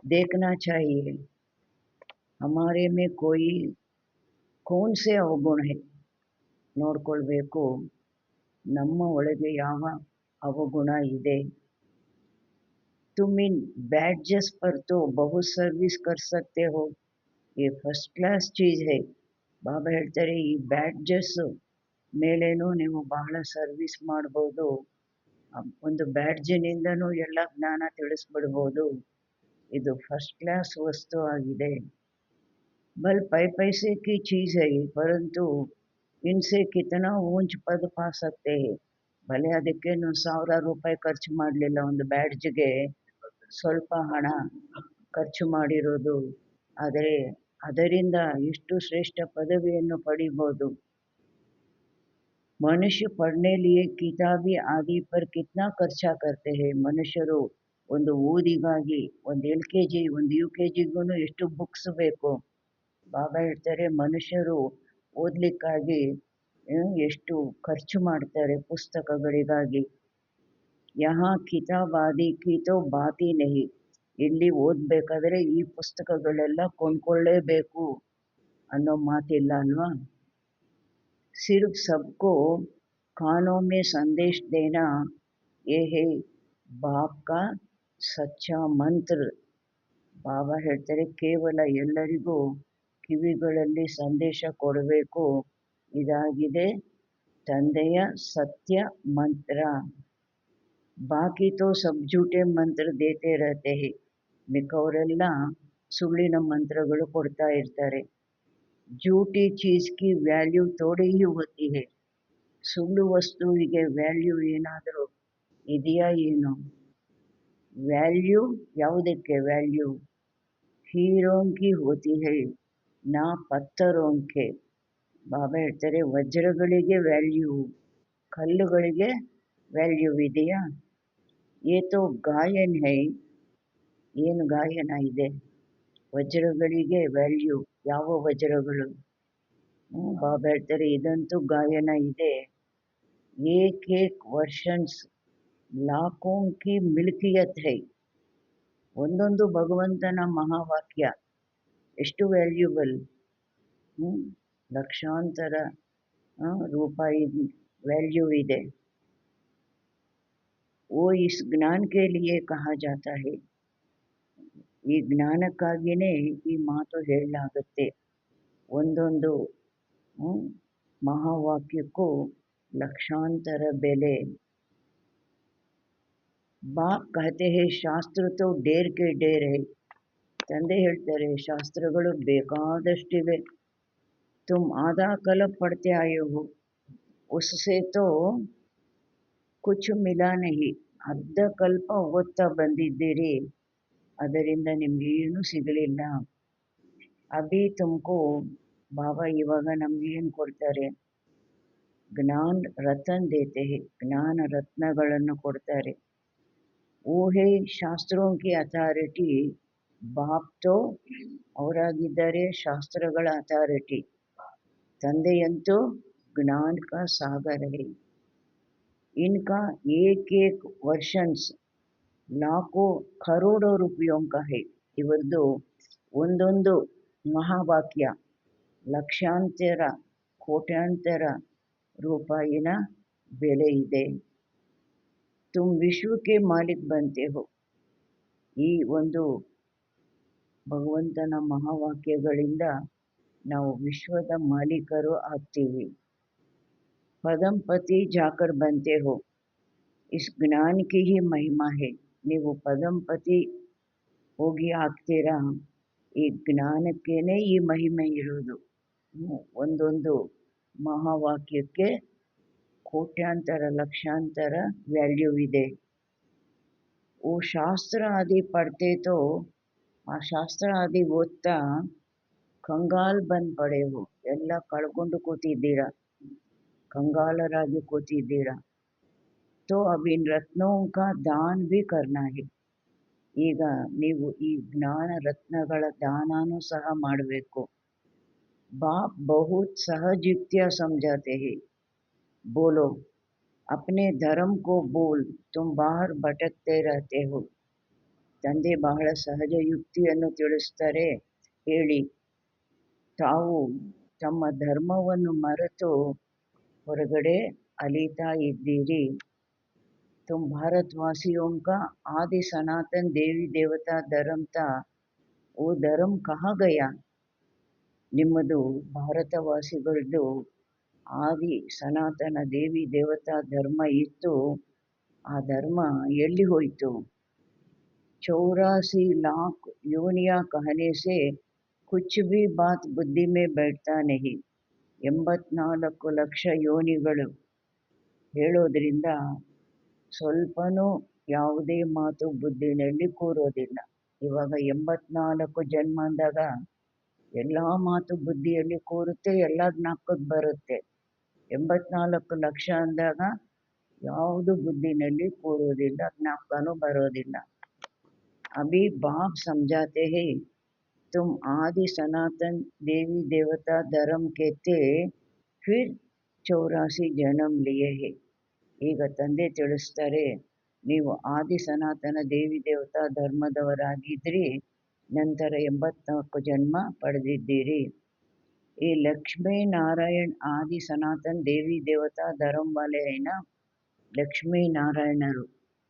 देखना चाहिए हमारे में कोई कौन से अवगुण है, ನೋಡ್ಕೊಳ್ಬೇಕು ನಮ್ಮ ಒಳಗೆ ಯಾವ ಅವಗುಣ ಇದೆ. तुम इन बैडजेस पर तो बहुत सर्विस कर सकते हो, ये फर्स्ट क्लास चीज़ है. ಬಾಬಾ ಹೇಳ್ತಾರೆ, ಈ ಬ್ಯಾಡ್ಜಸ್ ಮೇಲೇನೂ ನೀವು ಬಹಳ ಸರ್ವಿಸ್ ಮಾಡ್ಬೋದು, ಒಂದು ಬ್ಯಾಡ್ಜಿನಿಂದನೂ ಎಲ್ಲ ಜ್ಞಾನ ತಿಳಿಸ್ಬಿಡ್ಬೋದು, ಇದು ಫಸ್ಟ್ ಕ್ಲಾಸ್ ವಸ್ತು ಆಗಿದೆ. ಬಲ್ पैसे की चीज़ है, परंतु इनसे कितना ऊंच पद पा सकते हैं. ಭಲೆ ಅದಕ್ಕೇನು 1000 ರೂಪಾಯಿ ಖರ್ಚು ಮಾಡಲಿಲ್ಲ, ಒಂದು ಬ್ಯಾಡ್ಜ್ಗೆ ಸ್ವಲ್ಪ ಹಣ ಖರ್ಚು ಮಾಡಿರೋದು, ಆದರೆ ಅದರಿಂದ ಎಷ್ಟು ಶ್ರೇಷ್ಠ ಪದವಿಯನ್ನು ಪಡಿಬೋದು. ಮನುಷ್ಯ ಪढ़ने लिए किताबी आदि पर कितना ಖರ್ಚಾ करते हैं. ಮನುಷ್ಯರು ಒಂದು ಓದಿಗಾಗಿ, ಒಂದು LKG ಒಂದು UKGಗೂ ಎಷ್ಟು ಬುಕ್ಸ್ ಬೇಕು. ಬಾಬಾ ಹೇಳ್ತಾರೆ, ಮನುಷ್ಯರು ಓದಲಿಕ್ಕಾಗಿ ಎಷ್ಟು ಖರ್ಚು ಮಾಡ್ತಾರೆ ಪುಸ್ತಕಗಳಿಗಾಗಿ. ಯಹಾ ಕಿತಾಬಾದಿ ಕಿ ತೋ ಬಾತಿ ನಹಿ, ಇಲ್ಲಿ ಓದಬೇಕಾದ್ರೆ ಈ ಪುಸ್ತಕಗಳೆಲ್ಲ ಕೊಂಡ್ಕೊಳ್ಳೇಬೇಕು ಅನ್ನೋ ಮಾತಿಲ್ಲ ಅಲ್ವಾ. ಸಿರ್ಫ್ ಸಬ್ಕೋ ಕಾನೋ ಮೇ ಸಂದೇಶ ದೇನಾ, ಯೇ ಹೈ ಬಾಪ್ ಕಾ ಸಚ್ಚಾ ಮಂತ್ರ. ಬಾಬಾ ಹೇಳ್ತಾರೆ, ಕೇವಲ ಎಲ್ಲರಿಗೂ ಕಿವಿಗಳಲ್ಲಿ ಸಂದೇಶ ಕೊಡಬೇಕು, ಇದಾಗಿದೆ ತಂದೆಯ ಸತ್ಯ ಮಂತ್ರ. ಬಾಕಿ ತೋ ಸಬ್ ಝೂಟೆ ಮಂತ್ರ ದೇತೆ ರಹತೆ ಹೈ. ಮಿಕ್ಕವರೆಲ್ಲ ಸುಳ್ಳಿನ ಮಂತ್ರಗಳು ಕೊಡ್ತಾ ಇರ್ತಾರೆ. झूठी चीज़ की ವ್ಯಾಲ್ಯೂ थोड़ी ही होती है. ಸುಳ್ಳು ವಸ್ತುವಿಗೆ ವ್ಯಾಲ್ಯೂ ಏನಾದರೂ ಇದೆಯಾ ಏನು? ವ್ಯಾಲ್ಯೂ ಯಾವುದಕ್ಕೆ ವ್ಯಾಲ್ಯೂ? ಹೀರೋಂಕಿ ಹೋತಿ ಹೈ ನಾ ಪತ್ತರೋಂಕೆ. ಬಾಬಾ ಹೇಳ್ತಾರೆ, ವಜ್ರಗಳಿಗೆ ವ್ಯಾಲ್ಯೂ, ಕಲ್ಲುಗಳಿಗೆ ವ್ಯಾಲ್ಯೂ ಇದೆಯಾ? ಏತೋ ಗಾಯನ್ ಹೈ. ಏನು ಗಾಯನ ಇದೆ? ವಜ್ರಗಳಿಗೆ ವ್ಯಾಲ್ಯೂ. ಯಾವ ವಜ್ರಗಳು? ಬಾಬಾ ಹೇಳ್ತಾರೆ, ಇದಂತೂ ಗಾಯನ ಇದೆ. ಏಕ್ ಏಕ್ ವರ್ಷನ್ಸ್ ಲಾಖೋಂ ಕಿ ಮಿಲ್ಕಿಯತ್ ಹೈ. ಒಂದೊಂದು ಭಗವಂತನ ಮಹಾವಾಕ್ಯ ಎಷ್ಟು ವ್ಯಾಲ್ಯೂಬಲ್. ಲಕ್ಷಾಂತರ ರೂಪಾಯಿ ವ್ಯಾಲ್ಯೂ ಇದೆ. ಓ ಇಸ್ ಜ್ಞಾನ ಕೆ ಲಿಯೇ ಕಹಾ ಜಾತಾ ಹೈ. ಈ ಜ್ಞಾನಕ್ಕಾಗಿಯೇ ಈ ಮಾತು ಹೇಳಲಾಗುತ್ತೆ. ಒಂದೊಂದು ಮಹಾವಾಕ್ಯಕ್ಕೂ ಲಕ್ಷಾಂತರ ಬೆಲೆ. ಬಾಪ್ ಕಹತೆ ಹೈ ಶಾಸ್ತ್ರ ತೋ ಡೇರ್ ಕೆ ಡೇರ್ ಹೈ. ತಂದೆ ಹೇಳ್ತಾರೆ, ಶಾಸ್ತ್ರಗಳು ಬೇಕಾದಷ್ಟಿವೆ. ತುಮ್ ಆಧಾ ಕಲ್ಪ್ ಪಡ್ತೆ ಆಯೆ ಹೋ, ಉಸ್ಸೆ ತೋ ಕುಚ್ ಮಿಲಾ ನಹಿ. ಅರ್ಧ ಕಲ್ಪ ಓದ್ತಾ ಬಂದಿದ್ದೀರಿ, ಅದರಿಂದ ನಿಮ್ಗೇನು ಸಿಗಲಿಲ್ಲ. ಅಭಿ ತುಮಕೋ ಬಾಬಾ ಇವಾಗ ನಮ್ಗೇನು ಕೊಡ್ತಾರೆ? ಜ್ಞಾನ ರತನ್ ದೇತೆ ಹೈ. ಜ್ಞಾನ ರತ್ನಗಳನ್ನು ಕೊಡ್ತಾರೆ. ಊಹೆ ಶಾಸ್ತ್ರೋಂ ಕಿ ಅಥಾರಿಟಿ. ಬಾಪ್ ತೋ ಅವರಾಗಿದ್ದಾರೆ ಶಾಸ್ತ್ರಗಳ ಅಥಾರಿಟಿ. ತಂದೆಯಂತೂ ಜ್ಞಾನ ಕಾ ಸಾಗರ ಹೈ. ಇನ್ಕಾ ಏಕ್ ಏಕ್ ವರ್ಷನ್ಸ್ ಲಾಖೋ ಕರೋಡೋ ರೂಪಾಯಿಯೋಂ ಕಾ ಹೈ. ಇವರದು ಒಂದೊಂದು ಮಹಾವಾಕ್ಯ ಲಕ್ಷಾಂತರ ಕೋಟ್ಯಾಂತರ ರೂಪಾಯಿನ ಬೆಲೆ ಇದೆ. ತುಮ್ ವಿಶ್ವಕ್ಕೆ ಮಾಲೀಕ್ ಬಂತೆ ಹೋ. ಈ ಒಂದು ಭಗವಂತನ ಮಹಾವಾಕ್ಯಗಳಿಂದ ನಾವು ವಿಶ್ವದ ಮಾಲೀಕರು ಆಗ್ತೀವಿ. ಪದಂಪತಿ ಜಾಕರ್ ಬಂತೆ ಹೋ. ಇಸ್ ಜ್ಞಾನ ಕಿ ಹಿ ಮಹಿಮಾ ಹೈ. ನೀವು ಪದಂಪತಿ ಹೋಗಿ ಆಗ್ತೀರಾ, ಈ ಜ್ಞಾನಕ್ಕೇನೆ ಈ ಮಹಿಮೆ ಇರೋದು. ಒಂದೊಂದು ಮಹಾವಾಕ್ಯಕ್ಕೆ ಕೋಟ್ಯಾಂತರ ಲಕ್ಷಾಂತರ ವ್ಯಾಲ್ಯೂ ಇದೆ. ಓ ಶಾಸ್ತ್ರ ಆದಿ ಪಡ್ತೆ ತೋ, ಆ ಶಾಸ್ತ್ರ ಆದಿ ಓದ್ತಾ ಕಂಗಾಲ್ ಬಂದ್ ಪಡೆ ಹೋ. ಎಲ್ಲ ಕಳ್ಕೊಂಡು ಕೂತಿದ್ದೀರಾ, ಕಂಗಾಲರಾಗಿ ಕೂತಿದ್ದೀರಾ. ತೋ ಅಬ್ ಇನ್ ರತ್ನೋಂ ಕಾ ದಾನ್ ಭಿ ಕರ್ನಾ ಹೈ. ಈಗ ನೀವು ಈ ಜ್ಞಾನ ರತ್ನಗಳ ದಾನನೂ ಸಹ ಮಾಡಬೇಕು. ಬಾಪ್ ಬಹುತ್ ಸಹಜಯುಕ್ತಿಯ ಸಮझाते हैं. बोलो अपने धर्म को बोल, तुम बाहर भटकते रहते हो. ತಂದೆ ಬಹಳ ಸಹಜ ಯುಕ್ತಿಯನ್ನು ತಿಳಿಸ್ತಾರೆ. ಹೇಳಿ, ತಾವು ತಮ್ಮ ಧರ್ಮವನ್ನು ಮರೆತು ಹೊರಗಡೆ ಅಲಿತಾ ಇದ್ದೀರಿ. ತುಮ್ ಭಾರತವಾಸಿಯೋಂ ಕಾ ಆದಿ ಸನಾತನ್ ದೇವಿ ದೇವತಾ ಧರ್ಮ ತಾ, ಓ ಧರ್ಮ ಕಹಾ ಗಯಾ. ನಿಮ್ಮದು ಭಾರತವಾಸಿಗಳದ್ದು ಆದಿ ಸನಾತನ ದೇವಿ ದೇವತಾ ಧರ್ಮ ಇತ್ತು, ಆ ಧರ್ಮ ಎಲ್ಲಿ ಹೋಯಿತು? 84 लाख योनियाँ कहने से कुछ भी बात बुद्धि में बैठता नहीं. 84 ಲಕ್ಷ ಯೋನಿಗಳು ಹೇಳೋದ್ರಿಂದ ಸ್ವಲ್ಪನೂ ಯಾವುದೇ ಮಾತು ಬುದ್ಧಿನಲ್ಲಿ ಕೂರೋದಿಲ್ಲ. ಇವಾಗ 84 ಜನ್ಮ ಅಂದಾಗ ಎಲ್ಲ ಮಾತು ಬುದ್ಧಿಯಲ್ಲಿ ಕೂರುತ್ತೆ, ಎಲ್ಲ ಜ್ಞಾಪಕಕ್ಕೆ ಬರುತ್ತೆ. 84 ಲಕ್ಷ ಅಂದಾಗ ಯಾವುದು ಬುದ್ಧಿನಲ್ಲಿ ಕೂರೋದಿಲ್ಲ, ಜ್ಞಾಪಕನೂ ಬರೋದಿಲ್ಲ. अभी बाप समझाते हैं, तुम आदि सनातन देवी देवता धर्म के थे, फिर 84 जन्म लिए है. ಈಗ ತಂದೆ ತಿಳಿಸ್ತಾರೆ, ನೀವು ಆದಿ ಸನಾತನ ದೇವಿ ದೇವತಾ ಧರ್ಮದವರಾಗಿದ್ರಿ, ನಂತರ 84 ಜನ್ಮ ಪಡೆದಿದ್ದೀರಿ. ಈ ಲಕ್ಷ್ಮೀ ನಾರಾಯಣ ಆದಿ ಸನಾತನ್ ದೇವಿ ದೇವತಾ ಧರ್ಮ ವಾಲೆ ಏನ ಲಕ್ಷ್ಮೀ ನಾರಾಯಣರು.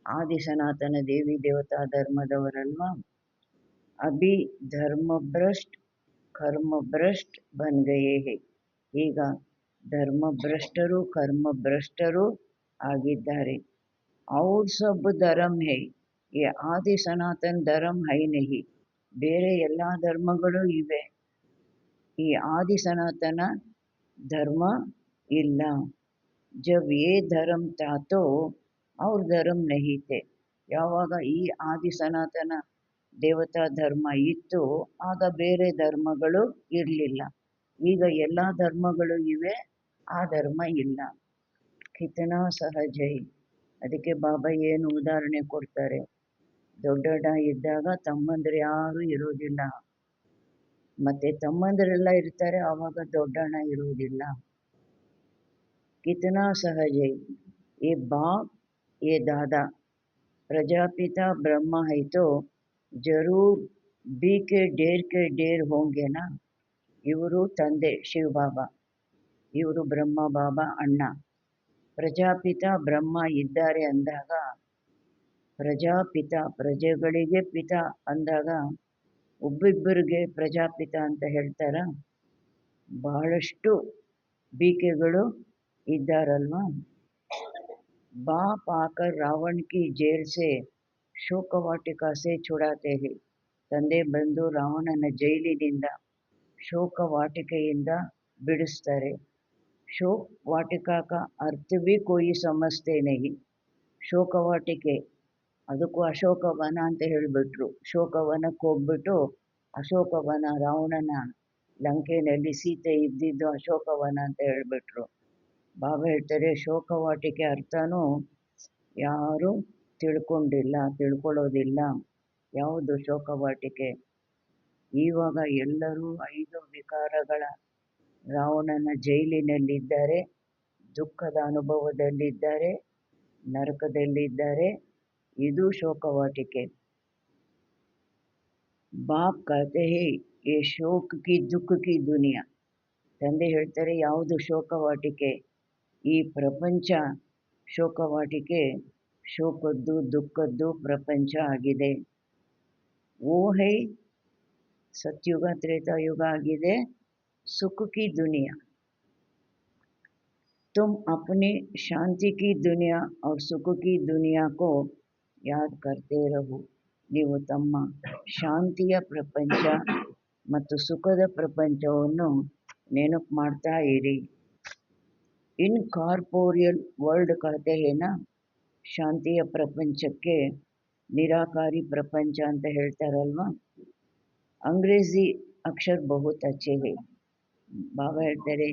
ಆದಿ ಸನಾತನ ದೇವಿ ದೇವತಾ ಧರ್ಮದವರಲ್ವಾ. ಅಭಿ ಧರ್ಮ ಭ್ರಷ್ಟ್ ಕರ್ಮ ಭ್ರಷ್ಟ್ ಬನ್ ಗಯೇ ಹೇ. ಈಗ ಧರ್ಮಭ್ರಷ್ಟರು ಕರ್ಮಭ್ರಷ್ಟರು ಆಗಿದ್ದಾರೆ. ಔರ್ ಸಬ್ ಧರ್ಮ ಹೈ, ಈ ಆದಿ ಸನಾತನ್ ಧರ್ಮ ಹೈ ನಹಿ. ಬೇರೆ ಎಲ್ಲ ಧರ್ಮಗಳು ಇವೆ, ಈ ಆದಿ ಸನಾತನ ಧರ್ಮ ಇಲ್ಲ. ಜಬ್ ಯೇ ಧರ್ಮ ಥಾ ತೋ ಔರ್ ಧರ್ಮ ನಹಿ ಥೆ. ಯಾವಾಗ ಈ ಆದಿ ಸನಾತನ ದೇವತಾ ಧರ್ಮ ಇತ್ತು ಆಗ ಬೇರೆ ಧರ್ಮಗಳು ಇರಲಿಲ್ಲ. ಈಗ ಎಲ್ಲ ಧರ್ಮಗಳು ಇವೆ, ಆ ಧರ್ಮ ಇಲ್ಲ. ಕಿತನಾ ಸಹಜ ಹೈ. ಅದಕ್ಕೆ ಬಾಬಾ ಏನು ಉದಾಹರಣೆ ಕೊಡ್ತಾರೆ, ದೊಡ್ಡಣ್ಣ ಇದ್ದಾಗ ತಮ್ಮಂದಿರು ಯಾರೂ ಇರೋದಿಲ್ಲ, ಮತ್ತೆ ತಮ್ಮಂದಿರೆಲ್ಲ ಇರ್ತಾರೆ ಆವಾಗ ದೊಡ್ಡಣ್ಣ ಇರುವುದಿಲ್ಲ. ಕಿತನಾ ಸಹಜ ಹೈ. ये बाप ये दादा प्रजापिता ब्रह्मा है तो जरूर बी के ढेर होंगे ना. ಇವರು ತಂದೆ ಶಿವ ಬಾಬಾ, ಇವರು ಬ್ರಹ್ಮ ಬಾಬಾ ಅಣ್ಣ. ಪ್ರಜಾಪಿತ ಬ್ರಹ್ಮ ಇದ್ದಾರೆ ಅಂದಾಗ, ಪ್ರಜಾಪಿತ ಪ್ರಜೆಗಳಿಗೆ ಪಿತ ಅಂದಾಗ ಒಬ್ಬಿಬ್ಬರಿಗೆ ಪ್ರಜಾಪಿತ ಅಂತ ಹೇಳ್ತಾರ. ಬಹಳಷ್ಟು ಬೀಕೆಗಳು ಇದ್ದಾರಲ್ವಾ. बाप आकर रावण की जेल से ಶೋಕವಾಟಿಕಾ ಸೆ छुड़ाते हैं. ತಂದೆ ಬಂದು ರಾವಣನ ಜೈಲಿನಿಂದ ಶೋಕವಾಟಿಕೆಯಿಂದ ಬಿಡಿಸ್ತಾರೆ. ಶೋಕ ವಾಟಿಕಾ ಕಾ ಅರ್ಥ ಭಿ ಕೋಯಿ ಸಮಜ್ತೆ ನಹಿ. ಶೋಕವಾಟಿಕೆ ಅದಕ್ಕೂ ಅಶೋಕವನ ಅಂತ ಹೇಳಿಬಿಟ್ರು. ಶೋಕವನಕ್ಕೆ ಹೋಗ್ಬಿಟ್ಟು ಅಶೋಕವನ, ರಾವಣನ ಲಂಕೆಯಲ್ಲಿ ಸೀತೆ ಇದ್ದಿದ್ದು ಅಶೋಕವನ ಅಂತ ಹೇಳಿಬಿಟ್ರು. ಬಾಬಾ ಹೇಳ್ತಾರೆ ಶೋಕವಾಟಿಕೆ ಅರ್ಥನೂ ಯಾರೂ ತಿಳ್ಕೊಳ್ಳೋದಿಲ್ಲ. ಯಾವುದು ಶೋಕವಾಟಿಕೆ? ಇವಾಗ ಎಲ್ಲರೂ 5 ವಿಕಾರಗಳ ರಾವಣನ ಜೈಲಿನಲ್ಲಿದ್ದಾರೆ, ದುಃಖದ ಅನುಭವದಲ್ಲಿದ್ದಾರೆ, ನರಕದಲ್ಲಿದ್ದಾರೆ. ಇದು ಶೋಕವಾಟಿಕೆ. ಬಾಪ್ ಕಹತೆ ಹೈ ಯೇ ಶೋಕ್ ಕಿ ದುಃಖ ಕಿ ದುನಿಯಾ. ತಂದೆ ಹೇಳ್ತಾರೆ ಯಾವುದು ಶೋಕವಾಟಿಕೆ? ಈ ಪ್ರಪಂಚ ಶೋಕವಾಟಿಕೆ, ಶೋಕದ್ದು ದುಃಖದ್ದು ಪ್ರಪಂಚ ಆಗಿದೆ. ಓ ಹೈ ಸತ್ಯುಗ ತ್ರೇತಾಯುಗ ಆಗಿದೆ ಸುಖ ಕಿ ದುನಿಯಾ. तुम अपनी शांति की दुनिया और सुख की दुनिया को याद करते रहो. ನೀವು ತಮ್ಮ ಶಾಂತಿಯ ಪ್ರಪಂಚ ಮತ್ತು ಸುಖದ ಪ್ರಪಂಚವನ್ನು ನೆನಪು ಮಾಡ್ತಾ ಇರಿ. ಇನ್ಕಾರ್ಪೋರಿಯಲ್ ವರ್ಲ್ಡ್ कहते हैं ना. ಶಾಂತಿಯ ಪ್ರಪಂಚಕ್ಕೆ ನಿರಾಕಾರಿ ಪ್ರಪಂಚ ಅಂತ ಹೇಳ್ತಾರಲ್ವಾ. ಅಂಗ್ರೇಜಿ ಅಕ್ಷರ ಬಹುತ್ ಅಚ್ಚೆ ಹೈ. ಬಾಬಾ ಹೇಳ್ತಾರೆ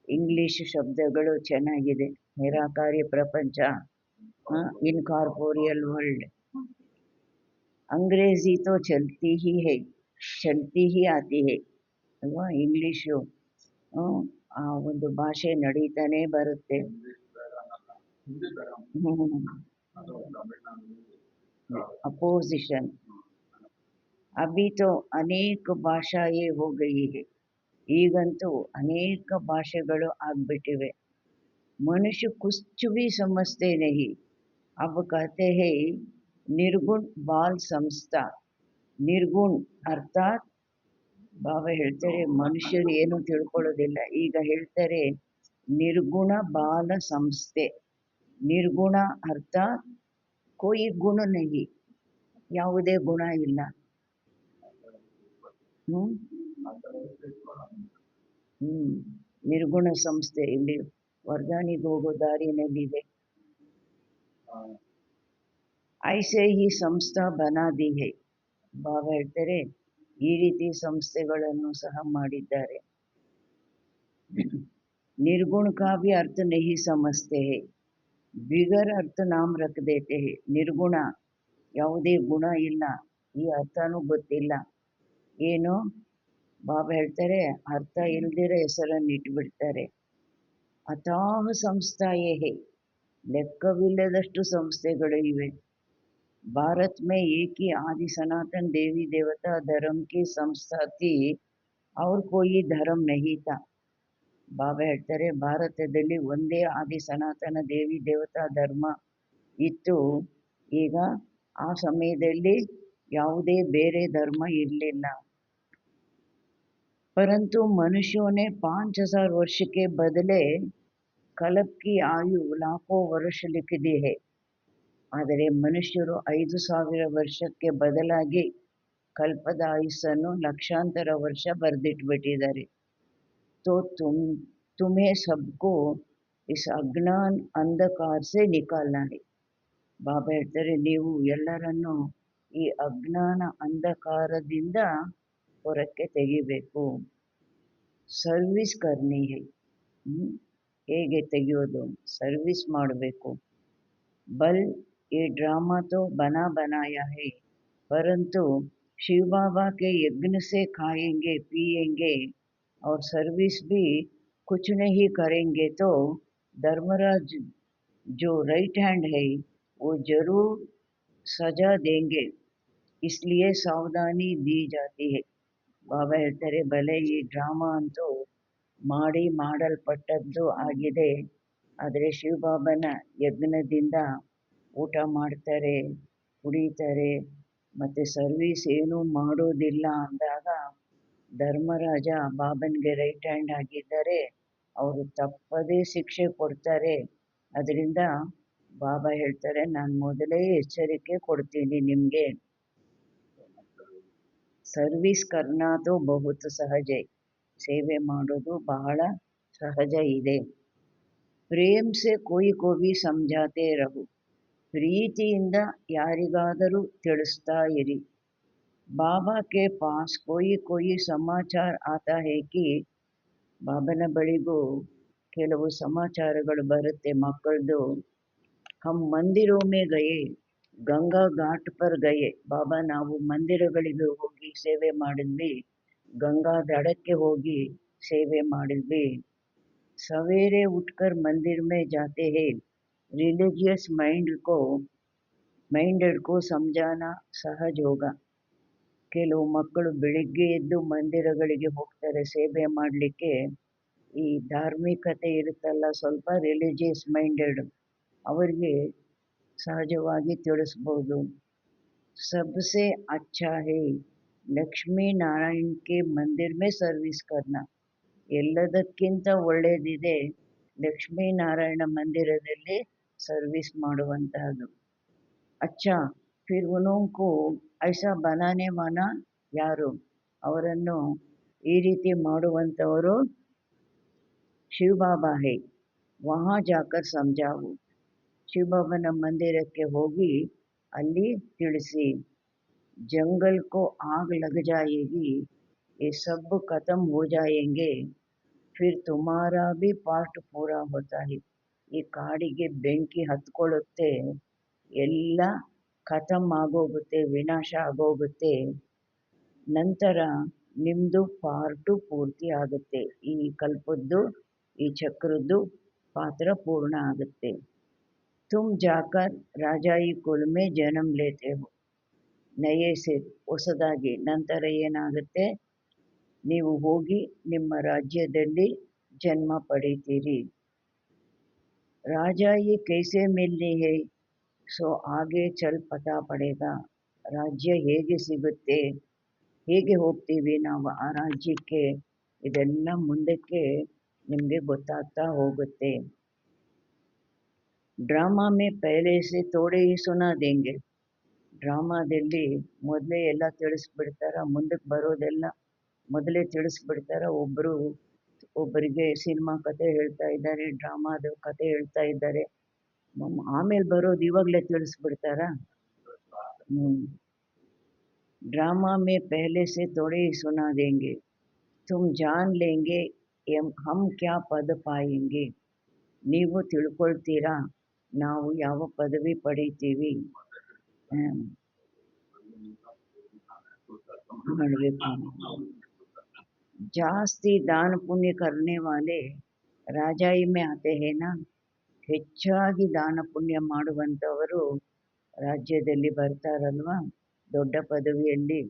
ಇಂಗ್ಲಿಷ್ ಶಬ್ದಗಳು ಚೆನ್ನಾಗಿದೆ. ನಿರಾಕಾರಿ ಪ್ರಪಂಚ, ಇನ್ಕಾರ್ಪೋರಿಯಲ್ ವರ್ಲ್ಡ್. अंग्रेजी तो चलती ही है, चलती ही आती है ಅಲ್ವಾ. ಇಂಗ್ಲೀಷು ಆ ಒಂದು ಭಾಷೆ ನಡೀತಾನೆ ಬರುತ್ತೆ. ಅಪೋಸಿಷನ್. ಅಭಿ ತೋ ಅನೇಕ ಭಾಷಾಯೇ ಹೋ ಗಯಿ ಹೈ. ಈಗಂತೂ ಅನೇಕ ಭಾಷೆಗಳು ಆಗ್ಬಿಟ್ಟಿವೆ. ಮನುಷ್ಯ ಕುಚ್ ಭಿ ಸಮಜ್ತೆ ನಹಿ. अब कहते हैं ನಿರ್ಗುಣ ಬಾಲ್ ಸಂಸ್ಥಾ. ನಿರ್ಗುಣ ಅರ್ಥಾತ್ ಬಾಬಾ ಹೇಳ್ತಾರೆ ಮನುಷ್ಯರು ಏನು ತಿಳ್ಕೊಳ್ಳೋದಿಲ್ಲ. ಈಗ ಹೇಳ್ತಾರೆ ನಿರ್ಗುಣ ಬಾಲ ಸಂಸ್ಥೆ. ನಿರ್ಗುಣ ಅರ್ಥಾತ್ ಕೋಯಿ ಗುಣ ನಹಿ, ಯಾವುದೇ ಗುಣ ಇಲ್ಲ. ನಿರ್ಗುಣ ಸಂಸ್ಥೆ ಇಲ್ಲಿ ವರ್ಧಾನಿಗೆ ಹೋಗೋ ದಾರಿನಲ್ಲಿದೆ. ಐಸೆ ಈ ಸಂಸ್ಥಾ ಬನಾ ದಿ ಹೈ. ಬಾಬಾ ಹೇಳ್ತಾರೆ ಈ ರೀತಿ ಸಂಸ್ಥೆಗಳನ್ನು ಸಹ ಮಾಡಿದ್ದಾರೆ. ನಿರ್ಗುಣ ಕಾ ಭಿ ಅರ್ಥ ನಹಿ ಸಮಜ್ತೆ ಹೈ, ಬಿಗರ್ ಅರ್ಥ ನಾಮ್ ರಖ್ ದೇತೆ ಹೈ. ನಿರ್ಗುಣ ಯಾವುದೇ ಗುಣ ಇಲ್ಲ, ಈ ಅರ್ಥನೂ ಗೊತ್ತಿಲ್ಲ. ಏನು ಬಾಬಾ ಹೇಳ್ತಾರೆ ಅರ್ಥ ಇಲ್ದಿರ ಹೆಸರನ್ನು ಇಟ್ಬಿಡ್ತಾರೆ. ಅಥಾಹ ಸಂಸ್ಥಾಯೇ ಹೈ. ಲೆಕ್ಕವಿಲ್ಲದಷ್ಟು ಸಂಸ್ಥೆಗಳು ಇವೆ. भारत में एक ही आदि सनातन देवी देवता धर्म की संस्था थी और कोई धर्म नहीं था. ಬಾಬಾ ಹೇಳ್ತಾರೆ ಭಾರತದಲ್ಲಿ ಒಂದೇ ಆದಿ ಸನಾತನ ದೇವಿ ದೇವತಾ ಧರ್ಮ ಇತ್ತು, ಈಗ ಆ ಸಮಯದಲ್ಲಿ ಯಾವುದೇ ಬೇರೆ ಧರ್ಮ ಇರಲಿಲ್ಲ, परंतु मनुष्यों ने 5,000 वर्ष के बदले कल्प की आयु लाखों वर्ष लिख दी है. ಆದರೆ ಮನುಷ್ಯರು 5,000 ವರ್ಷಕ್ಕೆ ಬದಲಾಗಿ ಕಲ್ಪದ ಆಯುಸ್ಸನ್ನು ಲಕ್ಷಾಂತರ ವರ್ಷ ಬರೆದಿಟ್ಬಿಟ್ಟಿದ್ದಾರೆ. तो तुम्हें सबको इस अज्ञान अंधकार से निकालना है. ಬಾಬಾ ಹೇಳ್ತಾರೆ, ನೀವು ಎಲ್ಲರನ್ನು ಈ ಅಜ್ಞಾನ ಅಂಧಕಾರದಿಂದ ಹೊರಕ್ಕೆ ತೆಗಿಬೇಕು. ಸರ್ವಿಸ್ ಕರ್ನಿ ಹೈ. ಹೇಗೆ ತೆಗೆಯೋದು? ಸರ್ವಿಸ್ ಮಾಡಬೇಕು. ಬಲ್ ये ड्रामा तो बना बनाया है, परंतु शिव बाबा के यज्ञ से खाएंगे पिएंगे और सर्विस भी कुछ नहीं करेंगे तो धर्मराज जो राइट हैंड है वो जरूर सजा देंगे, इसलिए सावधानी दी जाती है. ಬಾಬಾ ಹೇಳ್ತಾರೆ, ಬಲೆ ಈ ಡ್ರಾಮಾ ಅಂತೂ ಮಾಡಿ ಮಾಡಲ್ಪಟ್ಟದ್ದು ಆಗಿದೆ, ಆದರೆ ಶಿವಬಾಬನ ಯಜ್ಞದಿಂದ ಊಟ ಮಾಡ್ತಾರೆ, ಕುಡಿತಾರೆ, ಮತ್ತು ಸರ್ವೀಸ್ ಏನೂ ಮಾಡೋದಿಲ್ಲ ಅಂದಾಗ ಧರ್ಮರಾಜ ಬಾಬನಿಗೆ ರೈಟ್ ಹ್ಯಾಂಡ್ ಆಗಿದ್ದಾರೆ, ಅವರು ತಪ್ಪದೇ ಶಿಕ್ಷೆ ಕೊಡ್ತಾರೆ. ಅದರಿಂದ ಬಾಬಾ ಹೇಳ್ತಾರೆ, ನಾನು ಮೊದಲೇ ಎಚ್ಚರಿಕೆ ಕೊಡ್ತೀನಿ ನಿಮಗೆ. ಸರ್ವಿಸ್ ಕರ್ನಾ ತೋ ಬಹುತ್ ಸಹಜ, ಸೇವೆ ಮಾಡೋದು ಬಹಳ ಸಹಜ ಇದೆ. ಪ್ರೇಮ್ ಸೆ ಕೋಯಿ ಕೋ ಭಿ ಸಮಜಾತೆ ರಹು, ಪ್ರೀತಿಯಿಂದ ಯಾರಿಗಾದರೂ ತಿಳಿಸ್ತಾ ಇರಿ. ಬಾಬಾ ಕೆ ಪಾಸ್ ಕೋಯಿ ಸಮಾಚಾರ ಆತಾ ಹೈ ಕಿ, ಬಾಬನ ಬಳಿಗೂ ಕೆಲವು ಸಮಾಚಾರಗಳು ಬರುತ್ತೆ ಮಕ್ಕಳದು. ಹಮ್ ಮಂದಿರೋ ಮೇ ಗಯೆ, ಗಂಗಾ ಘಾಟ್ ಪರ್ ಗಯೆ. ಬಾಬಾ, ನಾವು ಮಂದಿರಗಳಿಗೆ ಹೋಗಿ ಸೇವೆ ಮಾಡಿದ್ವಿ, ಗಂಗಾ ದಡಕ್ಕೆ ಹೋಗಿ ಸೇವೆ ಮಾಡಿದ್ವಿ. ಸವೇರೆ ಉಠ್ಕರ್ ಮಂದಿರ್ ಮೇ ಜಾತೆ ಹೇ, ರಿಲಿಜಿಯಸ್ ಮೈಂಡೆಡ್ ಕೋ ಸಮಜಾನಾ ಸಹಜ ಹೋಗ. ಕೆಲವು ಮಕ್ಕಳು ಬೆಳಿಗ್ಗೆ ಎದ್ದು ಮಂದಿರಗಳಿಗೆ ಹೋಗ್ತಾರೆ ಸೇವೆ ಮಾಡಲಿಕ್ಕೆ. ಈ ಧಾರ್ಮಿಕತೆ ಇರುತ್ತಲ್ಲ, ಸ್ವಲ್ಪ ರಿಲಿಜಿಯಸ್ ಮೈಂಡೆಡ್, ಅವರಿಗೆ ಸಹಜವಾಗಿ ತಿಳಿಸ್ಬೋದು. ಸಬ್ಸೆ ಅಚ್ಚಾ ಹೇ ಲಕ್ಷ್ಮೀ ನಾರಾಯಣ್ ಕೆ ಮಂದಿರ್ ಮೇ ಸರ್ವಿಸ್ ಕರ್ನಾ. ಎಲ್ಲದಕ್ಕಿಂತ ಒಳ್ಳೆಯದಿದೆ ಲಕ್ಷ್ಮೀನಾರಾಯಣ ಮಂದಿರದಲ್ಲಿ ಸರ್ವಿಸ್ ಮಾಡುವಂತಹದ್ದು. ಅಚ್ಚಾ ಫಿರ್ ಉನ್ಹೋಂಕೋ ಐಸಾ ಬನಾನೆ ವಾಲಾ ಯಾರು? ಅವರನ್ನು ಈ ರೀತಿ ಮಾಡುವಂಥವರು ಶಿವಬಾಬಾ ಹೈ. ವಹಾ ಜಾಕರ್ ಸಮಜಾವು. ಶಿವಬಾಬನ ಮಂದಿರಕ್ಕೆ ಹೋಗಿ ಅಲ್ಲಿ ತಿಳಿಸಿ. जंगल को आग लग जाएगी, ये सब खत्म हो जाएंगे, फिर तुम्हारा भी पार्ट पूरा होता है. ಈ ಕಾಡಿಗೆ ಬೆಂಕಿ ಹತ್ಕೊಳ್ಳುತ್ತೆ, ಎಲ್ಲ ಖತಮ್ ಆಗೋಗುತ್ತೆ, ವಿನಾಶ ಆಗೋಗುತ್ತೆ, ನಂತರ ನಿಮ್ಮದು ಪಾರ್ಟು ಪೂರ್ತಿ ಆಗುತ್ತೆ. ಈ ಕಲ್ಪದ್ದು, ಈ ಚಕ್ರದ್ದು ಪಾತ್ರ ಪೂರ್ಣ ಆಗುತ್ತೆ. ತುಮ್ ಜಾಕರ್ ರಾಜಾಯಿ ಕುಲ್ ಮೇ ಜನ್ಮ ಲೇತೆ ಹೋ, ನಯೇ ಸೆ, ಹೊಸದಾಗಿ. ನಂತರ ಏನಾಗುತ್ತೆ? ನೀವು ಹೋಗಿ ನಿಮ್ಮ ರಾಜ್ಯದಲ್ಲಿ ಜನ್ಮ ಪಡೀತೀರಿ. ರಾಜಾಯಿ ಕೈಸೆ ಮಿಲ್ನಿ ಹೈ, ಸೊ ಆಗೆ ಚಲ್ ಪತಾ ಪಡೇಗಾ. ರಾಜ್ಯ ಹೇಗೆ ಸಿಗುತ್ತೆ, ಹೇಗೆ ಹೋಗ್ತೀವಿ ನಾವು ಆ ರಾಜ್ಯಕ್ಕೆ, ಇದೆಲ್ಲ ಮುಂದಕ್ಕೆ ನಿಮಗೆ ಗೊತ್ತಾಗ್ತಾ ಹೋಗುತ್ತೆ. ಡ್ರಾಮಾ ಮೇ ಪಹಲೆ ಸೆ ಥೋಡೆ ಹಿ ಸುನಾ ದೇಂಗೆ. ಡ್ರಾಮಾದಲ್ಲಿ ಮೊದಲೇ ಎಲ್ಲ ತಿಳಿಸ್ಬಿಡ್ತಾರ, ಮುಂದಕ್ಕೆ ಬರೋದೆಲ್ಲ ಮೊದಲೇ ತಿಳಿಸ್ಬಿಡ್ತಾರ. ಒಬ್ಬರಿಗೆ ಸಿನಿಮಾ ಕತೆ ಹೇಳ್ತಾ ಇದ್ದಾರೆ, ಡ್ರಾಮಾದ ಕತೆ ಹೇಳ್ತಾ ಇದ್ದಾರೆ, ಆಮೇಲೆ ಬರೋದು ಇವಾಗಲೇ ತಿಳಿಸ್ಬಿಡ್ತಾರ. ड्रामा में पहले से थोड़े ही सुना देंगे, तुम जान लेंगे हम क्या पद पाएंगे. ನೀವು ತಿಳ್ಕೊಳ್ತೀರಾ ನಾವು ಯಾವ ಪದವಿ ಪಡೀತೀವಿ. ಮಾಡಬೇಕು. ಜಾಸ್ತಿ ದಾನ ಪುಣ್ಯ करने वाले ರಾಜಾಯಿ ಮೇ ಆತೆ ಹೇ ನಾ. ಹೆಚ್ಚಾಗಿ ದಾನ ಪುಣ್ಯ ಮಾಡುವಂಥವರು ರಾಜ್ಯದಲ್ಲಿ ಬರ್ತಾರಲ್ವಾ, ದೊಡ್ಡ ಪದವಿಯಲ್ಲಿ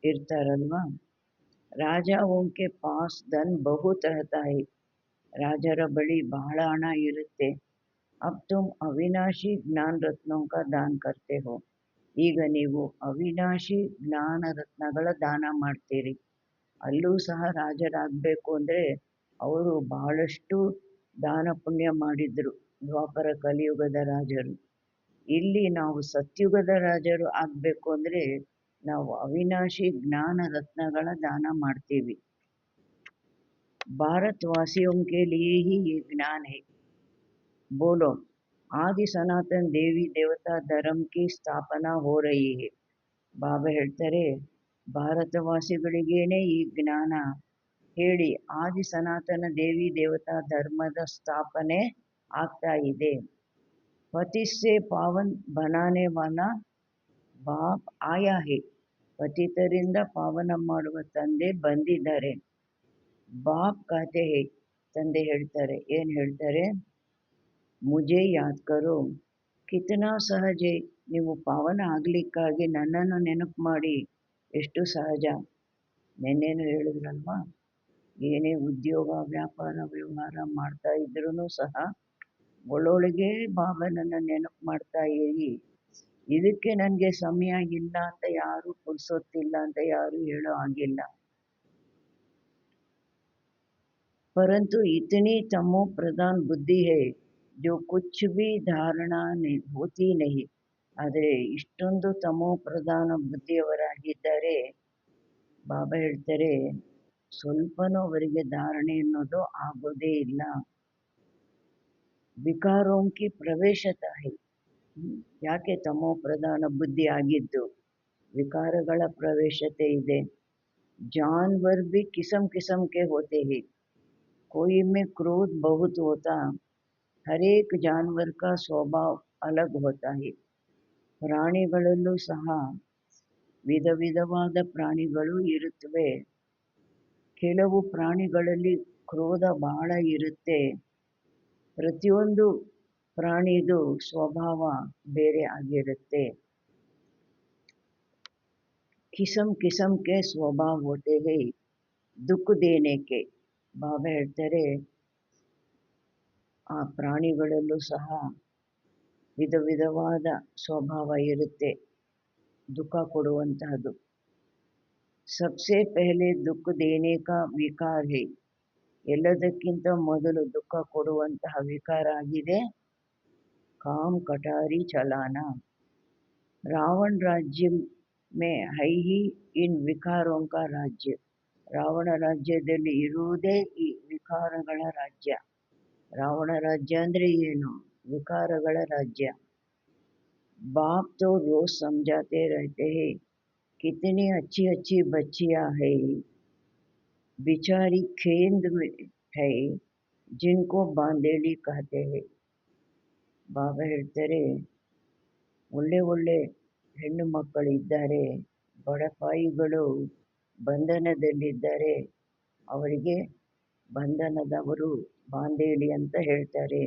ಇರ್ತಾರಲ್ವಾ. ರಾಜಾओं के पास धन बहुत रहता है, ರಾಜರ ಬಳಿ ಬಹಳ ಹಣ ಇರುತ್ತೆ. अब तुम अविनाशी ज्ञान रत्नों का दान करते हो. ಈಗ ನೀವು ಅವಿನಾಶಿ ಜ್ಞಾನ ರತ್ನಗಳ ದಾನ ಮಾಡ್ತೀರಿ. ಅಲ್ಲೂ ಸಹ ರಾಜರಾಗಬೇಕು ಅಂದರೆ ಅವರು ಬಹಳಷ್ಟು ದಾನ ಪುಣ್ಯ ಮಾಡಿದ್ರು, ದ್ವಾಪರ ಕಲಿಯುಗದ ರಾಜರು. ಇಲ್ಲಿ ನಾವು ಸತ್ಯುಗದ ರಾಜರು ಆಗಬೇಕು ಅಂದರೆ ನಾವು ಅವಿನಾಶಿ ಜ್ಞಾನ ರತ್ನಗಳ ದಾನ ಮಾಡ್ತೀವಿ. भारतवासियों के लिए ही ये ज्ञान है. बोलो, आदि सनातन देवी देवता धर्म की ಸ್ಥಾಪನಾ हो रही है. ಬಾಬಾ ಹೇಳ್ತಾರೆ, ಭಾರತವಾಸಿಗಳಿಗೇನೆ ಈ ಜ್ಞಾನ ಹೇಳಿ ಆದಿ ಸನಾತನ ದೇವಿ ದೇವತಾ ಧರ್ಮದ ಸ್ಥಾಪನೆ ಆಗ್ತಾ ಇದೆ. ಪತಿ ಸೆ ಪಾವನ್ ಬನಾನೆ ವಾಲಾ ಬಾಪ್ ಆಯಾ ಹೇ. ಪತಿತರಿಂದ ಪಾವನ ಮಾಡುವ ತಂದೆ ಬಂದಿದ್ದಾರೆ. ಬಾಪ್ कहते हैं, ತಂದೆ ಹೇಳ್ತಾರೆ, ಏನು ಹೇಳ್ತಾರೆ? ಮುಜೆ ಯಾದ್ ಕರೋ, ಕಿತನಾ ಸಹಜ. ನೀವು ಪಾವನ ಆಗಲಿಕ್ಕಾಗಿ ನನ್ನನ್ನು ನೆನಪು ಮಾಡಿ ಎಷ್ಟು ಸಹಜ. ನೆನ್ನೇನು ಹೇಳಿದ್ರಲ್ವಾ, ಏನೇ ಉದ್ಯೋಗ ವ್ಯಾಪಾರ ವ್ಯವಹಾರ ಮಾಡ್ತಾ ಇದ್ರೂ ಸಹ ಒಳೊಳಗೆ ಬಾಬನನ್ನು ನೆನಪು ಮಾಡ್ತಾ ಇರಿ. ಇದಕ್ಕೆ ನನಗೆ ಸಮಯ ಇಲ್ಲ ಅಂತ ಯಾರು, ಪುರ್ಸೊತ್ತಿಲ್ಲ ಅಂತ ಯಾರು ಹೇಳೋ ಆಗಿಲ್ಲ. परंतु इतनी तमो प्रधान बुद्धि है जो कुछ भी धारणा होती नहीं. ಆದರೆ ಇಷ್ಟೊಂದು ತಮೋ ಪ್ರಧಾನ ಬುದ್ಧಿಯವರಾಗಿದ್ದಾರೆ. ಬಾಬಾ ಹೇಳ್ತಾರೆ, ಸ್ವಲ್ಪನೂ ಅವರಿಗೆ ಧಾರಣೆ ಅನ್ನೋದು ಆಗೋದೇ ಇಲ್ಲ. ವಿಕಾರೋಂಕಿ ಪ್ರವೇಶತಾ ಹೈ. ಯಾಕೆ ತಮೋ ಪ್ರಧಾನ ಬುದ್ಧಿ ಆಗಿದ್ದು? ವಿಕಾರಗಳ ಪ್ರವೇಶತೆ ಇದೆ. ಜಾನ್ವರ್ ಬಿ ಕಿಸಮ್ ಕಿಸಮ್ ಕೆ ಹೋತೆ ಹೈ. कोई में क्रोध बहुत होता. हर एक जानवर का स्वभाव अलग होता है. ಪ್ರಾಣಿಗಳಲ್ಲೂ ಸಹ ವಿಧ ವಿಧವಾದ ಪ್ರಾಣಿಗಳು ಇರುತ್ತವೆ. ಕೆಲವು ಪ್ರಾಣಿಗಳಲ್ಲಿ ಕ್ರೋಧ ಬಹಳ ಇರುತ್ತೆ. ಪ್ರತಿಯೊಂದು ಪ್ರಾಣಿದು ಸ್ವಭಾವ ಬೇರೆ ಆಗಿರುತ್ತೆ. ಕಿಸಮ್ ಕಿಸಮ್ ಕೆ ಸ್ವಭಾವ ಹೋತೆ ಹೈ ದುಃಖ ದೇನೆ ಕೆ. ಬಾಬಾ ಹೇಳ್ತಾರೆ, ಆ ಪ್ರಾಣಿಗಳಲ್ಲೂ ಸಹ ವಿಧ ವಿಧವಾದ ಸ್ವಭಾವ ಇರುತ್ತೆ, ದುಃಖ ಕೊಡುವಂತಹದ್ದು. ಸಬ್ಸೆ ಪೆಹಲೆ ದುಃಖ ದೇನೆ ಕಾ ವಿಕಾರ ಹೈ. ಎಲ್ಲದಕ್ಕಿಂತ ಮೊದಲು ದುಃಖ ಕೊಡುವಂತಹ ವಿಕಾರ ಆಗಿದೆ ಕಾಮ್ ಕಟಾರಿ ಚಲಾನ. ರಾವಣ ರಾಜ್ಯ ಮೇ ಹೈ ಹಿ ಇನ್ ವಿಕಾರೋಂ ಕಾ ರಾಜ್ಯ. ರಾವಣ ರಾಜ್ಯದಲ್ಲಿ ಇರುವುದೇ ಈ ವಿಕಾರಗಳ ರಾಜ್ಯ. ರಾವಣ ರಾಜ್ಯ ಅಂದರೆ ಏನು? ವಿಕಾರಗಳ ರಾಜ್ಯ. ಬಾಪ್ ತೋ ರೋಜ್ ಸಮझाते रहते हैं, कितनी अच्छी अच्छी बच्चियां है, बिचारी खेंद में है, जिनको बांदेली कहते हैं. ಬಾಬಾ ಹೇಳ್ತಾರೆ, ಒಳ್ಳೆ ಒಳ್ಳೆ ಹೆಣ್ಣು ಮಕ್ಕಳಿದ್ದಾರೆ, ಬಡಪಾಯಿಗಳು ಬಂಧನದಲ್ಲಿದ್ದಾರೆ, ಅವರಿಗೆ ಬಂಧನದವರು ಬಾಂದೇಲಿ ಅಂತ ಹೇಳ್ತಾರೆ.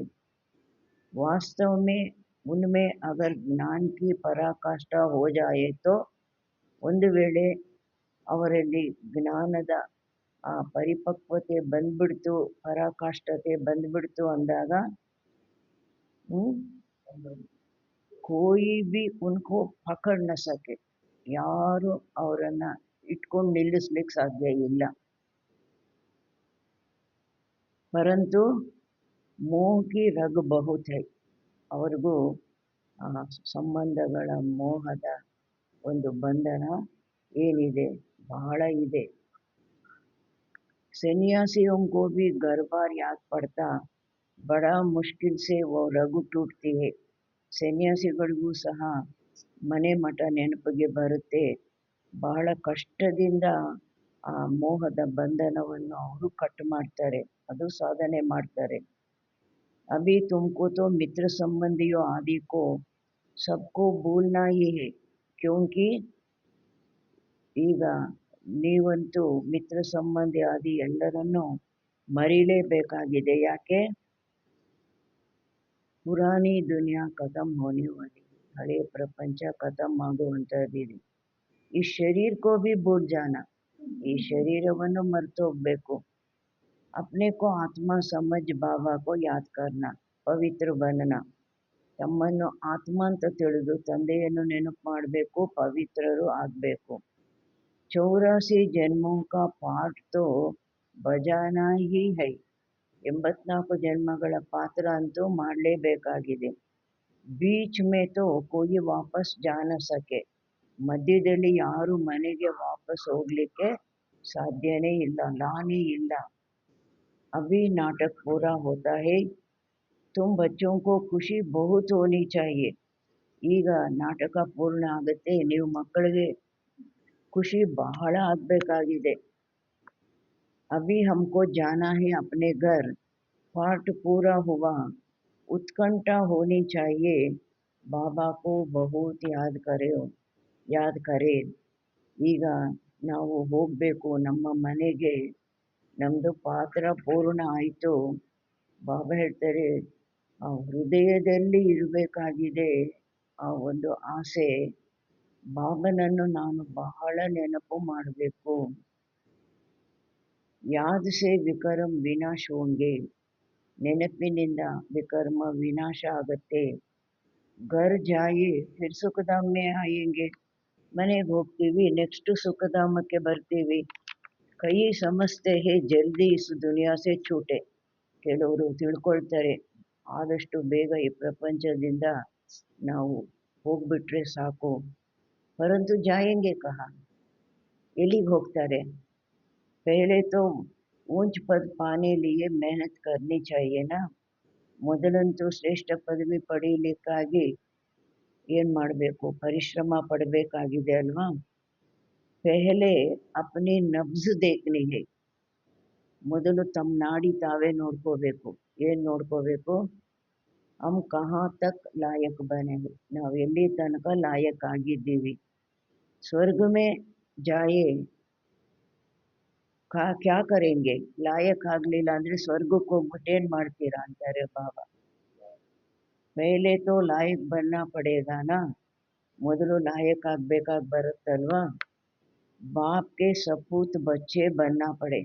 वास्तव में उनमें अगर ज्ञान की पराकाष्ठा हो जाए तो, ಒಂದು ವೇಳೆ ಅವರಲ್ಲಿ ಜ್ಞಾನದ ಆ ಪರಿಪಕ್ವತೆ ಬಂದ್ಬಿಡ್ತು, ಪರಾಕಾಷ್ಠತೆ ಬಂದ್ಬಿಡ್ತು ಅಂದಾಗ ಕೋಯಿ ಬಿ ಉನ್ಕೋ ಪಕಡ್ ನ ಸಕೆ. ಯಾರು ಅವರನ್ನ ಇಟ್ಕೊಂಡು ನಿಲ್ಲಿಸ್ಲಿಕ್ಕೆ ಸಾಧ್ಯ ಇಲ್ಲ. ಪರಂತು ಮೋಹ ಕಿ ರಗ್ ಬಹುತ್ ಹೈ. ಅವ್ರಿಗೂ ಸಂಬಂಧಗಳ ಮೋಹದ ಒಂದು ಬಂಧನ ಏನಿದೆ ಬಹಳ ಇದೆ. ಸನ್ಯಾಸಿयों को भी घर बार याद पड़ता, बड़ा मुश्किल से वो रगು टूटती है. ಸನ್ಯಾಸಿಗಳಿಗೂ ಸಹ ಮನೆ ಮಠ ನೆನಪಿಗೆ ಬರುತ್ತೆ. ಬಹಳ ಕಷ್ಟದಿಂದ ಆ ಮೋಹದ ಬಂಧನವನ್ನು ಅವರು ಕಟ್ ಮಾಡ್ತಾರೆ, ಅದು ಸಾಧನೆ ಮಾಡ್ತಾರೆ. अभी तुमको तो मित्र संबंधियों आदि को सबको भूलना ही है, क्योंकि ಈಗ ನೀವಂತೂ ಮಿತ್ರ ಸಂಬಂಧಿ ಆದಿ ಎಲ್ಲರನ್ನೂ ಮರೀಲೇಬೇಕಾಗಿದೆ. ಯಾಕೆ? ಪುರಾಣಿ ದುನಿಯಾ ಖತಮ್ ಹೋನೆ ವಾಲಿ. ಹಳೆ ಪ್ರಪಂಚ ಖತಮ್ ಆಗುವಂಥದ್ದಿದೆ. ಈ ಶರೀರ ಕೋ ಭಿ ಭೂಲ್ ಜಾನ. ಈ ಶರೀರವನ್ನು ಮರೆತು ಹೋಗ್ಬೇಕು. अपने को आत्मा समझ बाबा को याद करना, ಪವಿತ್ರ बनना. ತಮ್ಮನ್ನು ಆತ್ಮ ಅಂತ ತಿಳಿದು ತಂದೆಯನ್ನು ನೆನಪು ಮಾಡಬೇಕು, ಪವಿತ್ರರು ಆಗಬೇಕು. 84 ಜನ್ಮೋं का पाठ तो बजाना ही है. 84 ಜನ್ಮಗಳ ಪಾತ್ರ ಅಂತೂ ಮಾಡಲೇಬೇಕಾಗಿದೆ. बीच में तो कोई वापस जा न सके. ಮಧ್ಯದಲ್ಲಿ ಯಾರು ಮನೆಗೆ ವಾಪಸ್ ಹೋಗ್ಲಿಕ್ಕೆ ಸಾಧ್ಯನೇ ಇಲ್ಲ, ಲಾನೇ ಇಲ್ಲ. अभी नाटक पूरा होता है. तुम बच्चों को खुशी बहुत होनी चाहिए. ಈಗ ನಾಟಕ ಪೂರ್ಣ ಆಗುತ್ತೆ, ನೀವು ಮಕ್ಕಳಿಗೆ ಖುಷಿ ಬಹಳ ಆಗಬೇಕಾಗಿದೆ. अभी हमको जाना है अपने घर. पाठ पूरा हुआ. उत्कंठा होनी चाहिए. बाबा को बहुत याद करे. ಈಗ ನಾವು ಹೋಗಬೇಕು ನಮ್ಮ ಮನೆಗೆ, ನಮ್ಮದು ಪಾತ್ರ ಪೂರ್ಣ ಆಯಿತು. ಬಾಬಾ ಹೇಳ್ತಾರೆ, ಆ ಹೃದಯದಲ್ಲಿ ಇರಬೇಕಾಗಿದೆ ಆ ಒಂದು ಆಸೆ. ಬಾಬನನ್ನು ನಾನು ಬಹಳ ನೆನಪು ಮಾಡಬೇಕು. ಯಾದ್ ಸೆ ವಿಕರ್ಮ ವಿನಾಶ ಹೋಂಗೆ. ನೆನಪಿನಿಂದ ವಿಕರ್ಮ ವಿನಾಶ ಆಗತ್ತೆ. ಘರ್ ಜಾಯೆ ಫಿರ್ ಸುಖಧಾಮ್ ಮೇ ಆಯೆಂಗೆ. ಮನೆಗೆ ಹೋಗ್ತೀವಿ, ನೆಕ್ಸ್ಟ್ ಸುಖಧಾಮಕ್ಕೆ ಬರ್ತೀವಿ. ಕೈ ಸಮಸ್ತೆ ಹೇ ಜಲ್ದಿ ಇಸ್ ದುನಿಯಾ ಸೆ ಛೂಟೆ. ಕೆಲವರು ತಿಳ್ಕೊಳ್ತಾರೆ, ಆದಷ್ಟು ಬೇಗ ಈ ಪ್ರಪಂಚದಿಂದ ನಾವು ಹೋಗ್ಬಿಟ್ರೆ ಸಾಕು. ಪರಂತು ಜಾಯೆಂಗೆ ಕಹ, ಎಲ್ಲಿಗೆ ಹೋಗ್ತಾರೆ? पहले तो ऊंच पद पाने लिए मेहनत करनी चाहिए ना. ಮೊದಲಂತೂ ಶ್ರೇಷ್ಠ ಪದವಿ ಪಡೀಲಿಕ್ಕಾಗಿ ಏನು ಮಾಡಬೇಕು? ಪರಿಶ್ರಮ ಪಡಬೇಕಾಗಿದೆ ಅಲ್ವಾ? ಪೆಹಲೆ ಅಪ್ನಿ ನಬ್ಜ್ ದೇಖ್ನಿ ಹೈ. ಮೊದಲು ತಮ್ಮ ನಾಡಿ ತಾವೇ ನೋಡ್ಕೋಬೇಕು. ಏನು ನೋಡ್ಕೋಬೇಕು? ಹಮ್ ಕಹಾ ತಕ್ ಲಾಯಕ್ ಬನೆ, ನಾವು ಎಲ್ಲಿ ತನಕ ಲಾಯಕ್ ಆಗಿದ್ದೀವಿ. ಸ್ವರ್ಗ ಮೇ ಜಾಯೆ ಕ್ಯಾ ಕರೆಂಗೆ. ಲಾಯಕ್ ಆಗಲಿಲ್ಲ ಅಂದರೆ ಸ್ವರ್ಗಕ್ಕೆ ಹೋಗ್ಬಿಟ್ಟು ಏನು ಮಾಡ್ತೀರಾ ಅಂತಾರೆ ಬಾಬಾ. ಪೆಹಲೆ ತೋ ಲಾಯಕ್ ಬನ್ನ ಪಡೇಗಾನ. ಮೊದಲು ಲಾಯಕ್ ಆಗಬೇಕಾಗಿ ಬರುತ್ತಲ್ವಾ? ಬಾಪ್ಗೆ ಸಪೂತ್ ಬಚ್ಚೆ ಬನ್ನ ಪಡೆ.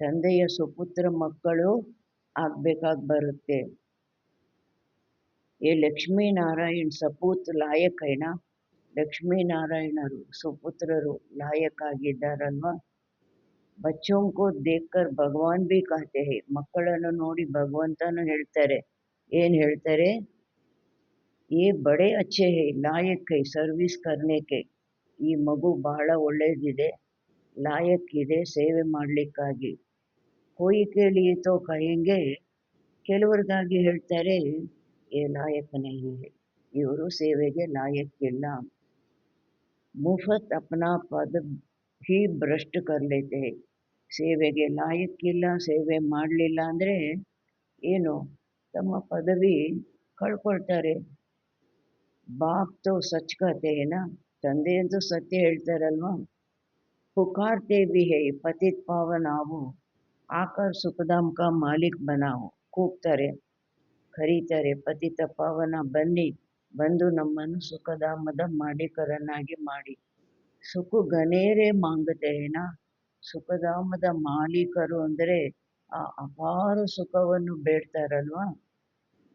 ತಂದೆಯ ಸುಪುತ್ರ ಮಕ್ಕಳು ಆಗಬೇಕಾಗಿ ಬರುತ್ತೆ. ಏ ಲಕ್ಷ್ಮೀನಾರಾಯಣ್ ಸಪೂತ್ ಲಾಯಕ್ ಐನಾ. ಲಕ್ಷ್ಮೀನಾರಾಯಣರು ಸುಪುತ್ರರು ಲಾಯಕ್ ಆಗಿದ್ದಾರಲ್ವಾ? बच्चों को देखकर भगवान भी कहते हैं. ಮಕ್ಕಳನ್ನು ನೋಡಿ ಭಗವಂತನು ಹೇಳ್ತಾರೆ. ಏನು ಹೇಳ್ತಾರೆ? ये बड़े अच्छे हैं, लायक है सर्विस करने के. ಈ ಮಗು ಬಹಳ ಒಳ್ಳೆಯದಿದೆ, ಲಾಯಕ್ ಇದೆ ಸೇವೆ ಮಾಡಲಿಕ್ಕಾಗಿ. कोई के लिए तो कहेंगे, ಕೆಲವರಿಗಾಗಿ ಹೇಳ್ತಾರೆ, ये लायक नहीं है, ಇವರು ಸೇವೆಗೆ ಲಾಯಕ್ ಇಲ್ಲ. मुफ्त अपना पद ही ಭ್ರಷ್ಟ कर लेते हैं. ಸೇವೆಗೆ ಲಾಯಕ್ಕಿಲ್ಲ, ಸೇವೆ ಮಾಡಲಿಲ್ಲ ಅಂದರೆ ಏನು? ತಮ್ಮ ಪದವಿ ಕಳ್ಕೊಳ್ತಾರೆ. ಬಾಪ್ ತೋ ಸಚ್ ಕಹತೆ ಹೇನಾ. ತಂದೆಯಂತೂ ಸತ್ಯ ಹೇಳ್ತಾರಲ್ವಾ? ಪುಕಾರ್ತೆ ಭಿ ಹೈ ಪತಿತ್ ಪಾವನ್ ಆವು, ಆಕರ್ ಸುಖಧಾಮ್ ಕಾ ಮಾಲಿಕ್ ಬನಾವು. ಕೂಗ್ತಾರೆ, ಕರೀತಾರೆ, ಪತಿತ ಪಾವನ ಬನ್ನಿ, ಬಂದು ನಮ್ಮನ್ನು ಸುಖಧಾಮದ ಮಾಲೀಕರನ್ನಾಗಿ ಮಾಡಿ. ಸುಖ ಗನೇರೆ ಮಾಂಗತೆ ಹೇನಾ. ಸುಖಧಾಮದ ಮಾಲೀಕರು ಅಂದರೆ ಆ ಅಪಾರ ಸುಖವನ್ನು ಬೇಡ್ತಾರಲ್ವಾ?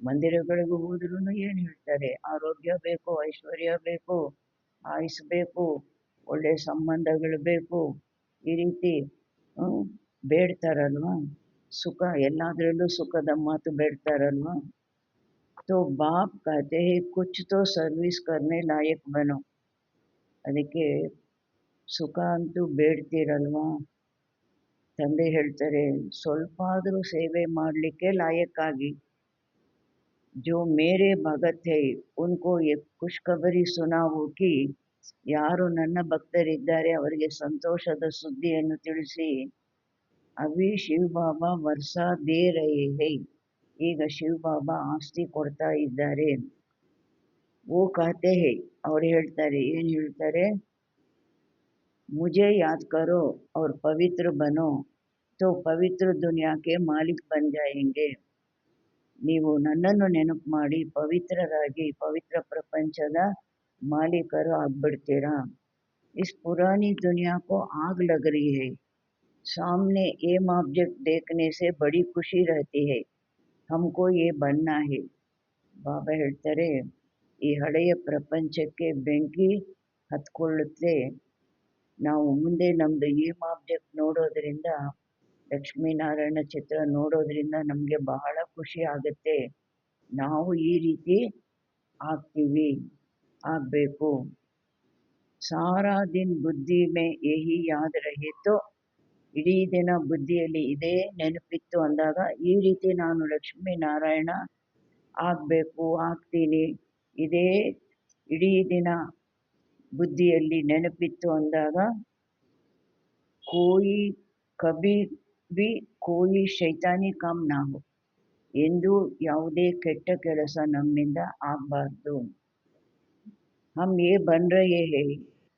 ಮಂದಿರಗಳಿಗೆ ಹೋದ್ರೂ ಏನು ಹೇಳ್ತಾರೆ? ಆರೋಗ್ಯ ಬೇಕು, ಐಶ್ವರ್ಯ ಬೇಕು, ಆಯುಸ್ ಬೇಕು, ಒಳ್ಳೆಯ ಸಂಬಂಧಗಳು ಬೇಕು, ಈ ರೀತಿ ಬೇಡ್ತಾರಲ್ವಾ? ಸುಖ ಎಲ್ಲದರಲ್ಲೂ ಸುಖದ ಮಾತು ಬೇಡ್ತಾರಲ್ವಾ? तो बाप कहते हैं कुछ तो सर्विस करने लायक बनो. ಅದಕ್ಕೆ ಸುಖ ಅಂತೂ ಬೇಡ್ತೀರಲ್ವಾ? ತಂದೆ ಹೇಳ್ತಾರೆ, ಸ್ವಲ್ಪ ಆದರೂ ಸೇವೆ ಮಾಡಲಿಕ್ಕೆ ಲಾಯಕ್ಕಾಗಿ. जो मेरे भगत है उनको एक खुशखबरी सुनाओ कि, ಯಾರು ನನ್ನ ಭಕ್ತರಿದ್ದಾರೆ ಅವರಿಗೆ ಸಂತೋಷದ ಸುದ್ದಿಯನ್ನು ತಿಳಿಸಿ. ಅವಿ ಶಿವ ಬಾಬಾ ವರ್ಷ ದೇ ರಹೆ ಹೈ. ಈಗ ಶಿವ ಬಾಬಾ ಆಸ್ತಿ ಕೊಡ್ತಾ ಇದ್ದಾರೆ. वो कहते हैं, ಅವ್ರು ಹೇಳ್ತಾರೆ, ಏನು ಹೇಳ್ತಾರೆ? मुझे याद करो और पवित्र बनो तो पवित्र दुनिया के मालिक बन जाएंगे. ನೀವು ನನ್ನನ್ನು ನೆನಪು ಮಾಡಿ ಪವಿತ್ರರಾಗಿ ಪವಿತ್ರ ಪ್ರಪಂಚದ ಮಾಲೀಕರು ಆಗ್ಬಿಡ್ತೀರಾ. इस पुरानी दुनिया को आग लग रही है. सामने एम ऑब्जेक्ट देखने से बड़ी खुशी रहती है. ಹಮ್ಕೋ ಯೇ ಬನ್ನ ಹೇ. ಬಾಬಾ ಹೇಳ್ತಾರೆ, ಈ ಹಳೆಯ ಪ್ರಪಂಚಕ್ಕೆ ಬೆಂಕಿ ಹತ್ಕೊಳ್ಳುತ್ತೆ. ನಾವು ಮುಂದೆ ನಮ್ಮದು ಏಮ್ ಆಬ್ಜೆಕ್ಟ್ ನೋಡೋದ್ರಿಂದ, ಲಕ್ಷ್ಮೀನಾರಾಯಣ ಚಿತ್ರ ನೋಡೋದ್ರಿಂದ ನಮಗೆ ಬಹಳ ಖುಷಿ ಆಗುತ್ತೆ. ನಾವು ಈ ರೀತಿ ಆಗ್ತೀವಿ, ಆಗಬೇಕು. ಸಾರಾ ದಿನ ಬುದ್ಧಿ ಮೇ ಯಹಿ ಯಾದ್ ರಹೆ ತೋ, ಇಡೀ ದಿನ ಬುದ್ಧಿಯಲ್ಲಿ ಇದೇ ನೆನಪಿತ್ತು ಅಂದಾಗ, ಈ ರೀತಿ ನಾನು ಲಕ್ಷ್ಮೀನಾರಾಯಣ ಆಗಬೇಕು, ಆಗ್ತೀನಿ, ಇದೇ ಇಡೀ ದಿನ ಬುದ್ಧಿಯಲ್ಲಿ ನೆನಪಿತ್ತು ಅಂದಾಗ, ಕೋಯಿ ಕಭಿ ಭಿ ಕೋಯಿ ಶೈತಾನಿ ಕಾಮ್ ನಾ ಹೋ, ಎಂದು ಯಾವುದೇ ಕೆಟ್ಟ ಕೆಲಸ ನಮ್ಮಿಂದ ಆಗಬಾರ್ದು. हम ये बन रहे हैं,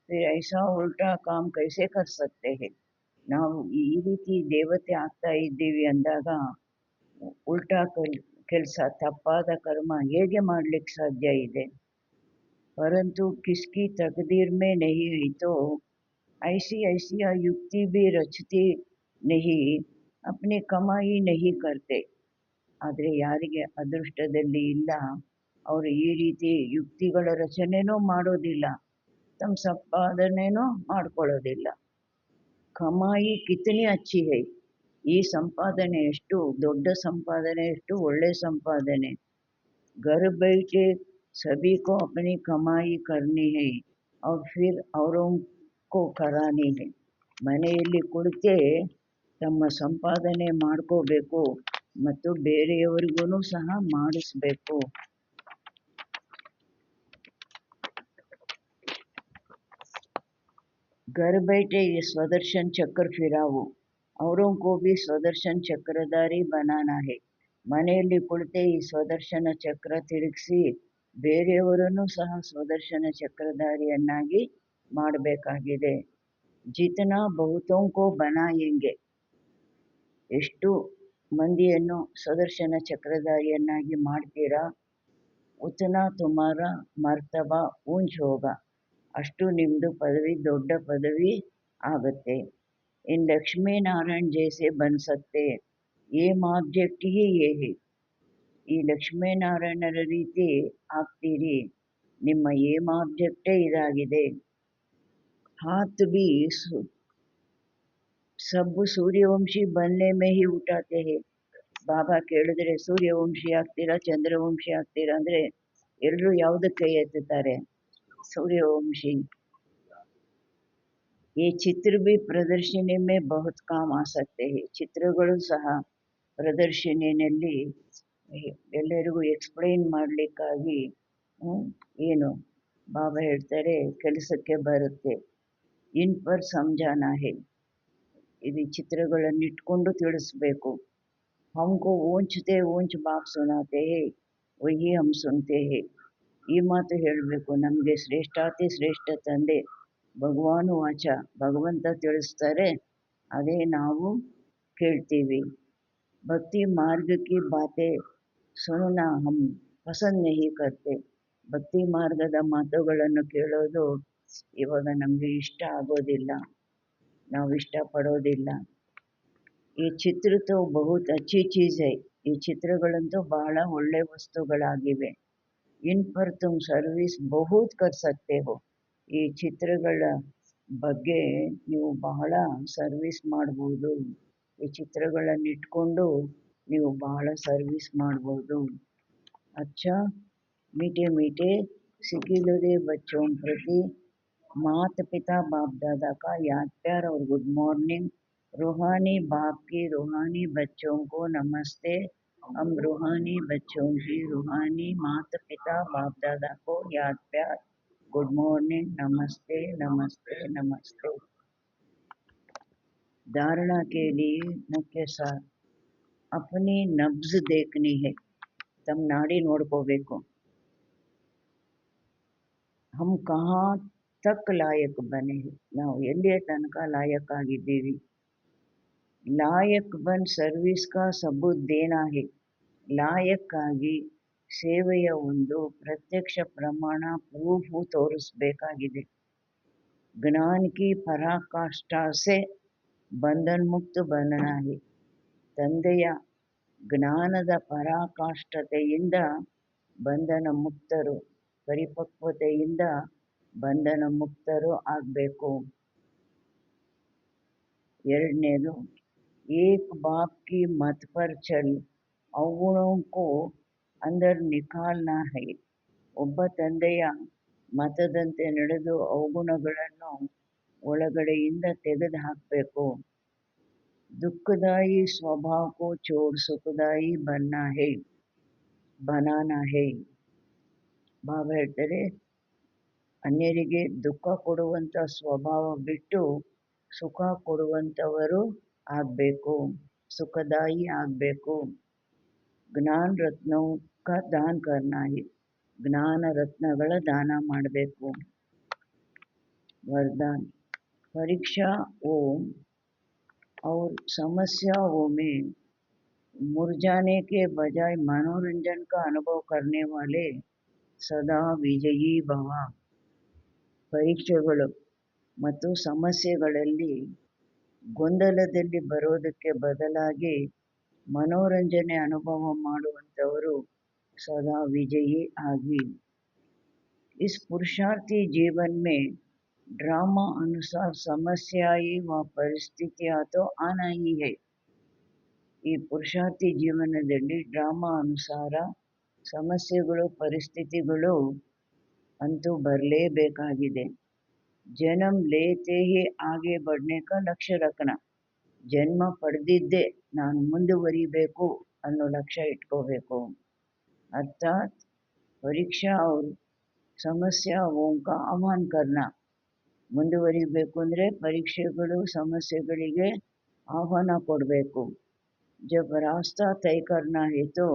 फिर ऐसा उल्टा काम कैसे कर सकते हैं. ನಾವು ಈ ರೀತಿ ದೇವತೆ ಆಗ್ತಾ ಇದ್ದೀವಿ ಅಂದಾಗ ಉಲ್ಟಾ ಕೆಲಸ, ತಪ್ಪಾದ ಕರ್ಮ ಹೇಗೆ ಮಾಡಲಿಕ್ಕೆ ಸಾಧ್ಯ ಇದೆ. परंतु किसकी तकदीर में नहीं है तो ऐसी ऐसी युक्ति भी रचती नहीं, अपनी कमाई नहीं करते. ಆದರೆ ಯಾರಿಗೆ ಅದೃಷ್ಟದಲ್ಲಿ ಇಲ್ಲ, ಅವರು ಈ ರೀತಿ ಯುಕ್ತಿಗಳ ರಚನೆನೂ ಮಾಡೋದಿಲ್ಲ, ತಮ್ಮ ಸಂಪಾದನೆನೂ ಮಾಡ್ಕೊಳ್ಳೋದಿಲ್ಲ. ಕಮಾಯಿ ಕಿತನಿ ಅಚ್ಚಿ ಹೈ, ಈ ಸಂಪಾದನೆ ಎಷ್ಟು ದೊಡ್ಡ ಸಂಪಾದನೆ, ಎಷ್ಟು ಒಳ್ಳೆ ಸಂಪಾದನೆ. घर बैठे सभी को अपनी कमाई करनी है और फिर औरों को करानी है. ಮನೆಯಲ್ಲಿ ಕುಳಿತೇ ತಮ್ಮ ಸಂಪಾದನೆ ಮಾಡ್ಕೋಬೇಕು ಮತ್ತು ಬೇರೆಯವರಿಗೂ ಸಹ ಮಾಡಿಸ್ಬೇಕು. घर बैठे ये स्वदर्शन चक्र फिराओ, औरों को भी स्वदर्शन चक्रधारी बनाना है. ಮನೆಯಲ್ಲಿ ಕುಳಿತೇ ಈ ಸ್ವದರ್ಶನ ಚಕ್ರ ತಿರುಗಿಸಿ ಬೇರೆಯವರನ್ನು ಸಹ ಸ್ವದರ್ಶನ ಚಕ್ರಧಾರಿಯನ್ನಾಗಿ ಮಾಡಬೇಕಾಗಿದೆ. ಜಿತನಾ ಬಹುತೋಂಕೋ ಬನಾಯೆಂಗೆ, ಎಷ್ಟು ಮಂದಿಯನ್ನು ಸ್ವದರ್ಶನ ಚಕ್ರಧಾರಿಯನ್ನಾಗಿ ಮಾಡ್ತೀರಾ, ಉತನಾ ತುಮಾರ ಮರ್ತಬಾ ಊಂಚ್ ಹೋಗ, ಅಷ್ಟು ನಿಮ್ಮದು ಪದವಿ ದೊಡ್ಡ ಪದವಿ ಆಗುತ್ತೆ. ಇನ್ ಲಕ್ಷ್ಮೀನಾರಾಯಣ ಜೈಸೆ ಬನ್ ಸಕ್ತೆ, ಏಮ್ ಆಬ್ಜೆಕ್ಟ್ ಹಿ ಯೇ ಹೇ, ಈ ಲಕ್ಷ್ಮೀನಾರಾಯಣರ ರೀತಿ ಆಗ್ತೀರಿ, ನಿಮ್ಮ ಏಮ್ ಆಬ್ಜೆಕ್ಟೇ ಇದಾಗಿದೆ. ಹಾತ್ ಬಿ ಸಬ್ ಸೂರ್ಯವಂಶಿ ಬನ್ನೆ ಮೇ ಹಿ ಉಠಾತೆ ಹೇ. ಬಾಬಾ ಕೇಳಿದ್ರೆ ಸೂರ್ಯವಂಶಿ ಆಗ್ತೀರಾ, ಚಂದ್ರವಂಶಿ ಆಗ್ತೀರಾ ಅಂದರೆ ಎಲ್ಲರೂ ಯಾವುದಕ್ಕೆ ಕೈ ಎತ್ತುತ್ತಾರೆ, सूर्यवंशी. ये चित्र भी प्रदर्शनी में बहुत काम आ सकते हैं. ಚಿತ್ರಗಳು ಸಹ ಪ್ರದರ್ಶನಿಯಲ್ಲಿ ಎಲ್ಲರಿಗೂ ಎಕ್ಸ್ಪ್ಲೈನ್ ಮಾಡಲಿಕ್ಕಾಗಿ ಏನು ಬಾಬಾ ಹೇಳ್ತಾರೆ ಕೆಲಸಕ್ಕೆ ಬರುತ್ತೆ. ಇನ್ ಪರ್ ಸಮಜಾನಾ ಹೇ, ಇದು ಚಿತ್ರಗಳನ್ನು ಇಟ್ಕೊಂಡು ತಿಳಿಸ್ಬೇಕು. ಹಮ್ಕೋ ಊಂಚತೆ ಊಂಚ್ ಬಾಪ್ ಸುನಾತೆ ಹೇ, ವಹಿ ಹಮ್ ಸುನ್ತೆ ಹೇ. ಈ ಮಾತು ಹೇಳಬೇಕು, ನಮಗೆ ಶ್ರೇಷ್ಠಾತಿ ಶ್ರೇಷ್ಠ ತಂದೆ ಭಗವಾನು ವಾಚ, ಭಗವಂತ ತಿಳಿಸ್ತಾರೆ, ಅದೇ ನಾವು ಕೇಳ್ತೀವಿ. ಭಕ್ತಿ ಮಾರ್ಗ ಕಿ ಬಾತೆ ಸುನನಾ ಹಮ್ ಪಸಂದ್ ನಹಿ ಕರ್ತೆ. ಭಕ್ತಿ ಮಾರ್ಗದ ಮಾತುಗಳನ್ನು ಕೇಳೋದು ಇವಾಗ ನಮಗೆ ಇಷ್ಟ ಆಗೋದಿಲ್ಲ, ನಾವು ಇಷ್ಟಪಡೋದಿಲ್ಲ. ಈ ಚಿತ್ರ ತೋ ಬಹುತ್ ಅಚ್ಚಿ ಚೀಸ್ ಹೈ, ಈ ಚಿತ್ರಗಳಂತೂ ಬಹಳ ಒಳ್ಳೆ ವಸ್ತುಗಳಾಗಿವೆ. ಇನ್ ಪರ್ ತುಮ್ ಸರ್ವಿಸ್ ಬಹುತ್ ಕರ್ ಸಕ್ತೆ ಹೋ, ಈ ಚಿತ್ರಗಳ ಬಗ್ಗೆ ನೀವು ಬಹಳ ಸರ್ವಿಸ್ ಮಾಡ್ಬೋದು. ಈ ಚಿತ್ರಗಳನ್ನು ಇಟ್ಕೊಂಡು ನೀವು ಬಹಳ ಸರ್ವಿಸ್ ಮಾಡ್ಬೋದು. अच्छा मीठे मीठे सिकिलुरे बच्चों प्रति माता पिता बाप दादा का याद प्यार और गुड मॉर्निंग. रूहानी बाप की रूहानी बच्चों को नमस्ते. हम रूहानी बच्चों की रूहानी माता पिता बाप दादा को याद प्यार, गुड मॉर्निंग, नमस्ते नमस्ते नमस्ते. धारणा के लिए मुख्य सार, अपनी नब्ज देखनी है, तम नाड़ी ನೋಡ್ಕೋಬೇಕು. हम कहाँ तक लायक बने, ನಾವು ಎಲ್ಲಿಯ ತನಕ ಲಾಯಕ್ ಆಗಿದ್ದೀವಿ. ಲಾಯಕ್ ಬನ್ ಸರ್ವಿಸ್ ಕಾ ಸಬೂತ್ ದೇನಾ ಹೇ, ಲಾಯಕ್ ಆಗಿ ಸೇವೆಯ ಒಂದು ಪ್ರತ್ಯಕ್ಷ ಪ್ರಮಾಣ ಪ್ರೂಫ್ ತೋರಿಸಬೇಕಾಗಿದೆ. ಜ್ಞಾನ ಕಿ ಪರಾಕಾಷ್ಠಾ ಸೆ ಬಂಧನ್ ಮುಕ್ತ ಬನನಾ ಹೇ, ತಂದೆಯ ಜ್ಞಾನದ ಪರಾಕಾಷ್ಠತೆಯಿಂದ ಬಂಧನ ಮುಕ್ತರು, ಪರಿಪಕ್ವತೆಯಿಂದ ಬಂಧನ ಮುಕ್ತರು ಆಗಬೇಕು. ಎರಡನೇದು, ಏಕ್ ಬಾಪ್ ಕಿ ಮತ್ ಪರ್ ಚಲ್ ಅವುಗುಣೋಂ ಕೋ ಅಂದರ್ ನಿಕಾಲ್ನಾ ಹೈ. ಒಬ್ಬ ತಂದೆಯ ಮತದಂತೆ ನಡೆದು ಅವಗುಣಗಳನ್ನು ಒಳಗಡೆಯಿಂದ ತೆಗೆದು ಹಾಕಬೇಕು. ದುಃಖದಾಯಿ ಸ್ವಭಾವ ಕೋ ಚೋಡ್ ಸುಖದಾಯಿ ಬನಾನಾ ಹೈ. ಬಾಬಾ ಹೇಳ್ತಾರೆ, ಅನ್ಯರಿಗೆ ದುಃಖ ಕೊಡುವಂಥ ಸ್ವಭಾವ ಬಿಟ್ಟು ಸುಖ ಕೊಡುವಂಥವರು ಆಗಬೇಕು, ಸುಖದಾಯಿ ಆಗಬೇಕು. ಜ್ಞಾನ ರತ್ನೌ ಕಾ ದಾನ ಕರ್ನಾ ಹೈ. ಜ್ಞಾನ ರತ್ನಗಳ ದಾನ ಮಾಡಬೇಕು. वरदान, परीक्षाओं और समस्याओं में मुरझाने के बजाय मनोरंजन का अनुभव करने वाले सदा विजयी भव. ಪರೀಕ್ಷೆಗಳು ಮತ್ತು ಸಮಸ್ಯೆಗಳಲ್ಲಿ ಗೊಂದಲದಲ್ಲಿ ಬರೋದಕ್ಕೆ ಬದಲಾಗಿ ಮನೋರಂಜನೆ ಅನುಭವ ಮಾಡುವಂಥವರು सदा विजयी आगी. इस पुरुषार्थी जीवन में ड्रामा अनुसार समस्याएं व परिस्थितियां तो आना ही है. ಈ ಪುರುಷಾರ್ಥಿ ಜೀವನದಲ್ಲಿ ಡ್ರಾಮಾ ಅನುಸಾರ ಸಮಸ್ಯೆಗಳು, ಪರಿಸ್ಥಿತಿಗಳು ಅಂತೂ ಬರಲೇಬೇಕಾಗಿದೆ. ಜನ್ಮ ಲೇತೆ ಹಿ ಆಗೆ ಬಡ್ನೆ ಕಾ ಲಕ್ಷ್ಯ ರಖನಾ. ಜನ್ಮ ಪಡೆದಿದ್ದೇ ನಾನು ಮುಂದುವರಿಬೇಕು ಅನ್ನೋ ಲಕ್ಷ್ಯ ಇಟ್ಕೋಬೇಕು. ಅರ್ಥಾತ್ ಪರೀಕ್ಷಾ और ಸಮಸ್ಯಾओं का आह्वान करना. ಮುಂದುವರಿಬೇಕು ಅಂದರೆ ಪರೀಕ್ಷೆಗಳು, ಸಮಸ್ಯೆಗಳಿಗೆ ಆಹ್ವಾನ ಕೊಡಬೇಕು. जब रास्ता तय करना है तो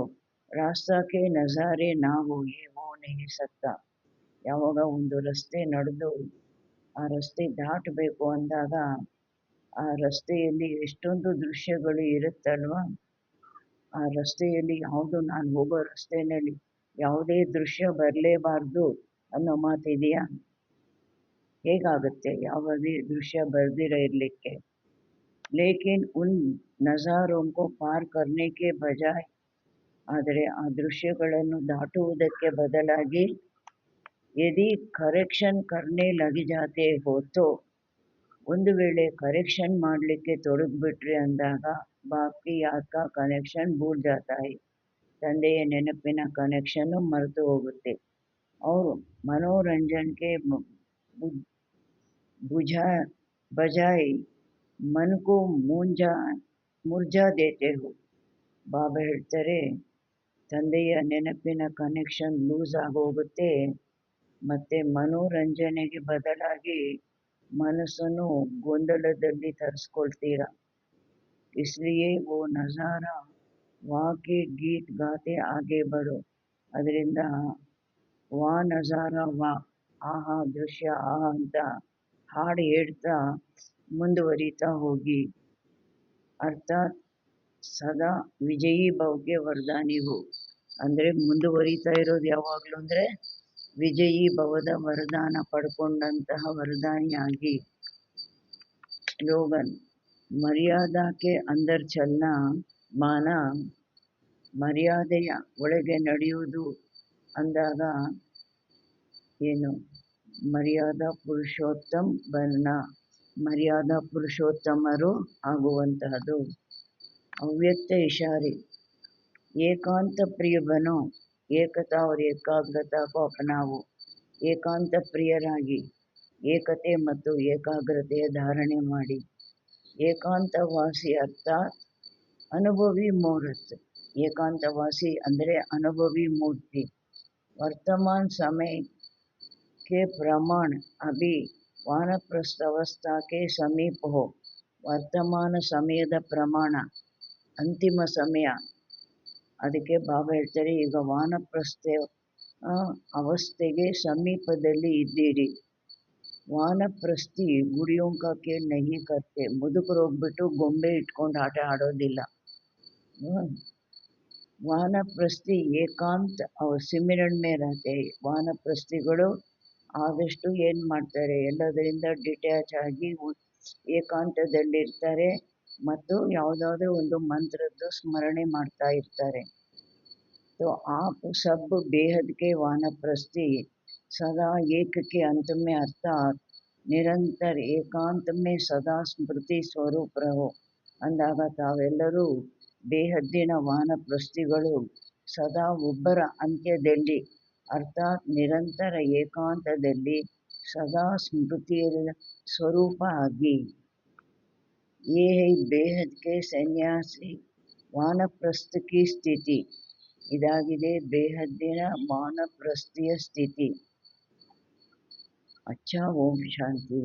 रास्ता के नज़ारे ना हो ये हो नहीं सकता. ಯಾವಾಗ ಒಂದು ರಸ್ತೆ ನಡೆದು ಆ ರಸ್ತೆ ದಾಟಬೇಕು ಅಂದಾಗ ಆ ರಸ್ತೆಯಲ್ಲಿ ಎಷ್ಟೊಂದು ದೃಶ್ಯಗಳು ಇರುತ್ತಲ್ವ, ಆ ರಸ್ತೆಯಲ್ಲಿ ಯಾವುದು ನಾನು ಹೋಗೋ ರಸ್ತೆಯಲ್ಲಿ ಯಾವುದೇ ದೃಶ್ಯ ಬರಲೇಬಾರ್ದು ಅನ್ನೋ ಮಾತಿದೆಯಾ? ಹೇಗಾಗುತ್ತೆ ಯಾವುದೇ ದೃಶ್ಯ ಬರ್ದಿರ ಇರಲಿಕ್ಕೆ? ಲೇಕಿನ್ ಉನ್ ನಜಾರೋಂ ಕೋ ಪಾರ್ ಕರ್ನೆ ಕೆ ಬಜಾಯ್, ಆದರೆ ಆ ದೃಶ್ಯಗಳನ್ನು ದಾಟುವುದಕ್ಕೆ ಬದಲಾಗಿ ಯದಿ ಕರೆಕ್ಷನ್ ಕರ್ನೆ ಲಗ್ ಜಾತೆ ಹೋ ತೋ, ಒಂದು ವೇಳೆ ಕರೆಕ್ಷನ್ ಮಾಡಲಿಕ್ಕೆ ತೊಡಗಿಬಿಟ್ರಿ ಅಂದಾಗ ಬಾಕಿ ಯಾದ ಕಾ ಕನೆಕ್ಷನ್ ಭೂಲ್ ಜಾತಾ ಹೈ. ತಂದೆಯ ನೆನಪಿನ ಕನೆಕ್ಷನ್ನು ಮರೆತು ಹೋಗುತ್ತೆ. ಅವರು ಮನೋರಂಜನ್ಗೆ ಬಜಾಯ್ ಮನ್ಕೋ ಮುರ್ಜಾ ದೇತೆ ಹೋ. ಬಾಬಾ ಹೇಳ್ತಾರೆ, ತಂದೆಯ ನೆನಪಿನ ಕನೆಕ್ಷನ್ ಲೂಸ್ ಆಗೋಗುತ್ತೆ, ಮತ್ತು ಮನೋರಂಜನೆಗೆ ಬದಲಾಗಿ ಮನಸ್ಸನ್ನು ಗೊಂದಲದಲ್ಲಿ ತರಿಸ್ಕೊಳ್ತೀರ. ಇಸ್ಲಿಯೇ ವೋ ನಜಾರ ವಾಕೆ ಗೀತ್ ಗಾತೆ ಆಗೆ ಬರೋ. ಅದರಿಂದ ವಾ ನಜಾರ ವಾ, ಆಹಾ ದೃಶ್ಯ, ಆಹಾ ಅಂತ ಹಾಡು ಹೇಳ್ತಾ ಮುಂದುವರಿತಾ ಹೋಗಿ. ಅರ್ಥಾತ್ ಸದಾ ವಿಜಯೀ ಭವಕ್ಕೆ ವರದಾನಿ ಹೋ. ಅಂದರೆ ಮುಂದುವರಿತಾ ಇರೋದು ಯಾವಾಗಲೂ ಅಂದರೆ ವಿಜಯೀ ಭವದ ವರದಾನ ಪಡ್ಕೊಂಡಂತಹ ವರದಾನಿಯಾಗಿ. ಸ್ಲೋಗನ್, ಮರ್ಯಾದಾಕ್ಕೆ ಅಂದರ್ ಚಲನ ಮಾನ. ಮರ್ಯಾದೆಯ ಒಳಗೆ ನಡೆಯುವುದು ಅಂದಾಗ ಏನು? ಮರ್ಯಾದಾ ಪುರುಷೋತ್ತಮ್ ಬನ್ನ, ಮರ್ಯಾದಾ ಪುರುಷೋತ್ತಮರು ಆಗುವಂತಹದ್ದು. ಅವ್ಯಕ್ತ ಇಶಾರೆ, ಏಕಾಂತ ಪ್ರಿಯ ಬನೋ, ಏಕತಾ और ಏಕಾಗ್ರತಾ ಕೋ ಅಪನಾವೋ. ಏಕಾಂತ ಪ್ರಿಯರಾಗಿ ಏಕತೆ ಮತ್ತು ಏಕಾಗ್ರತೆಯ ಧಾರಣೆ ಮಾಡಿ. ಏಕಾಂತವಾಸಿ ಅರ್ಥಾತ್ ಅನುಭವಿ ಮೂರ್ತ್. ಏಕಾಂತವಾಸಿ ಅಂದರೆ ಅನುಭವಿ ಮೂರ್ತಿ. ವರ್ತಮಾನ ಸಮಯ के प्रमाण अभी वानप्रस्थ अवस्था के समीप हो. ವರ್ತಮಾನ ಸಮಯದ ಪ್ರಮಾಣ ಅಂತಿಮ ಸಮಯ. ಅದಕ್ಕೆ ಬಾಬಾ ಹೇಳ್ತಾರೆ, ಈಗ ವಾನಪ್ರಸ್ಥ ಅವಸ್ಥೆಗೆ ಸಮೀಪದಲ್ಲಿ ಇದ್ದೀರಿ. ವಾನಪ್ರಸ್ಥಿ ಗುಡಿಯೋಂ ಕಾ ಖೇಲ್ ನಹೀ ಕರ್ತೆ. ಮುದುಕರು ಹೋಗ್ಬಿಟ್ಟು ಗೊಂಬೆ ಇಟ್ಕೊಂಡು ಆಟ ಆಡೋದಿಲ್ಲ. ವಾನಪ್ರಸ್ಥಿ ಏಕಾಂತ ಅವ್ರ ಸಿಮಿರಣ್ ಮೇ ರಹತೆ. ವಾನಪ್ರಸ್ಥಿಗಳು ಆದಷ್ಟು ಏನು ಮಾಡ್ತಾರೆ, ಎಲ್ಲದರಿಂದ ಡಿಟ್ಯಾಚ್ ಆಗಿ ಏಕಾಂತದಲ್ಲಿರ್ತಾರೆ. ಮತ್ತು ಯಾವುದಾದ್ರೂ ಒಂದು ಮಂತ್ರದ್ದು ಸ್ಮರಣೆ ಮಾಡ್ತಾ ಇರ್ತಾರೆ. तो आप सब बेहद के वानप्रस्थी सदा एक के अंत में अर्थात ನಿರಂತರ ಏಕಾಂತ ಮೇ ಸದಾ ಸ್ಮೃತಿ ಸ್ವರೂಪ ರಹೋ ಅಂದಾಗ ತಾವೆಲ್ಲರೂ ಬೇಹದ್ದಿನ ವಾನಪ್ರಸ್ಥಿಗಳು ಸದಾ ಒಬ್ಬರ ಅಂತ್ಯದಲ್ಲಿ ಅರ್ಥಾತ್ ನಿರಂತರ ಏಕಾಂತದಲ್ಲಿ ಸದಾ ಸ್ಮೃತಿಯ ಸ್ವರೂಪ ಆಗಿ ये है बेहद के सन्यासी ವಾನಪ್ರಸ್ಥ ಕಿ ಸ್ಥಿತಿ ಇದಾಗಿದೆ ಬೇಹದ್ದಿನ ವಾನಪ್ರಸ್ಥಿಯ ಸ್ಥಿತಿ. ಅಚ್ಚಾ ಓಂ ಶಾಂತಿ.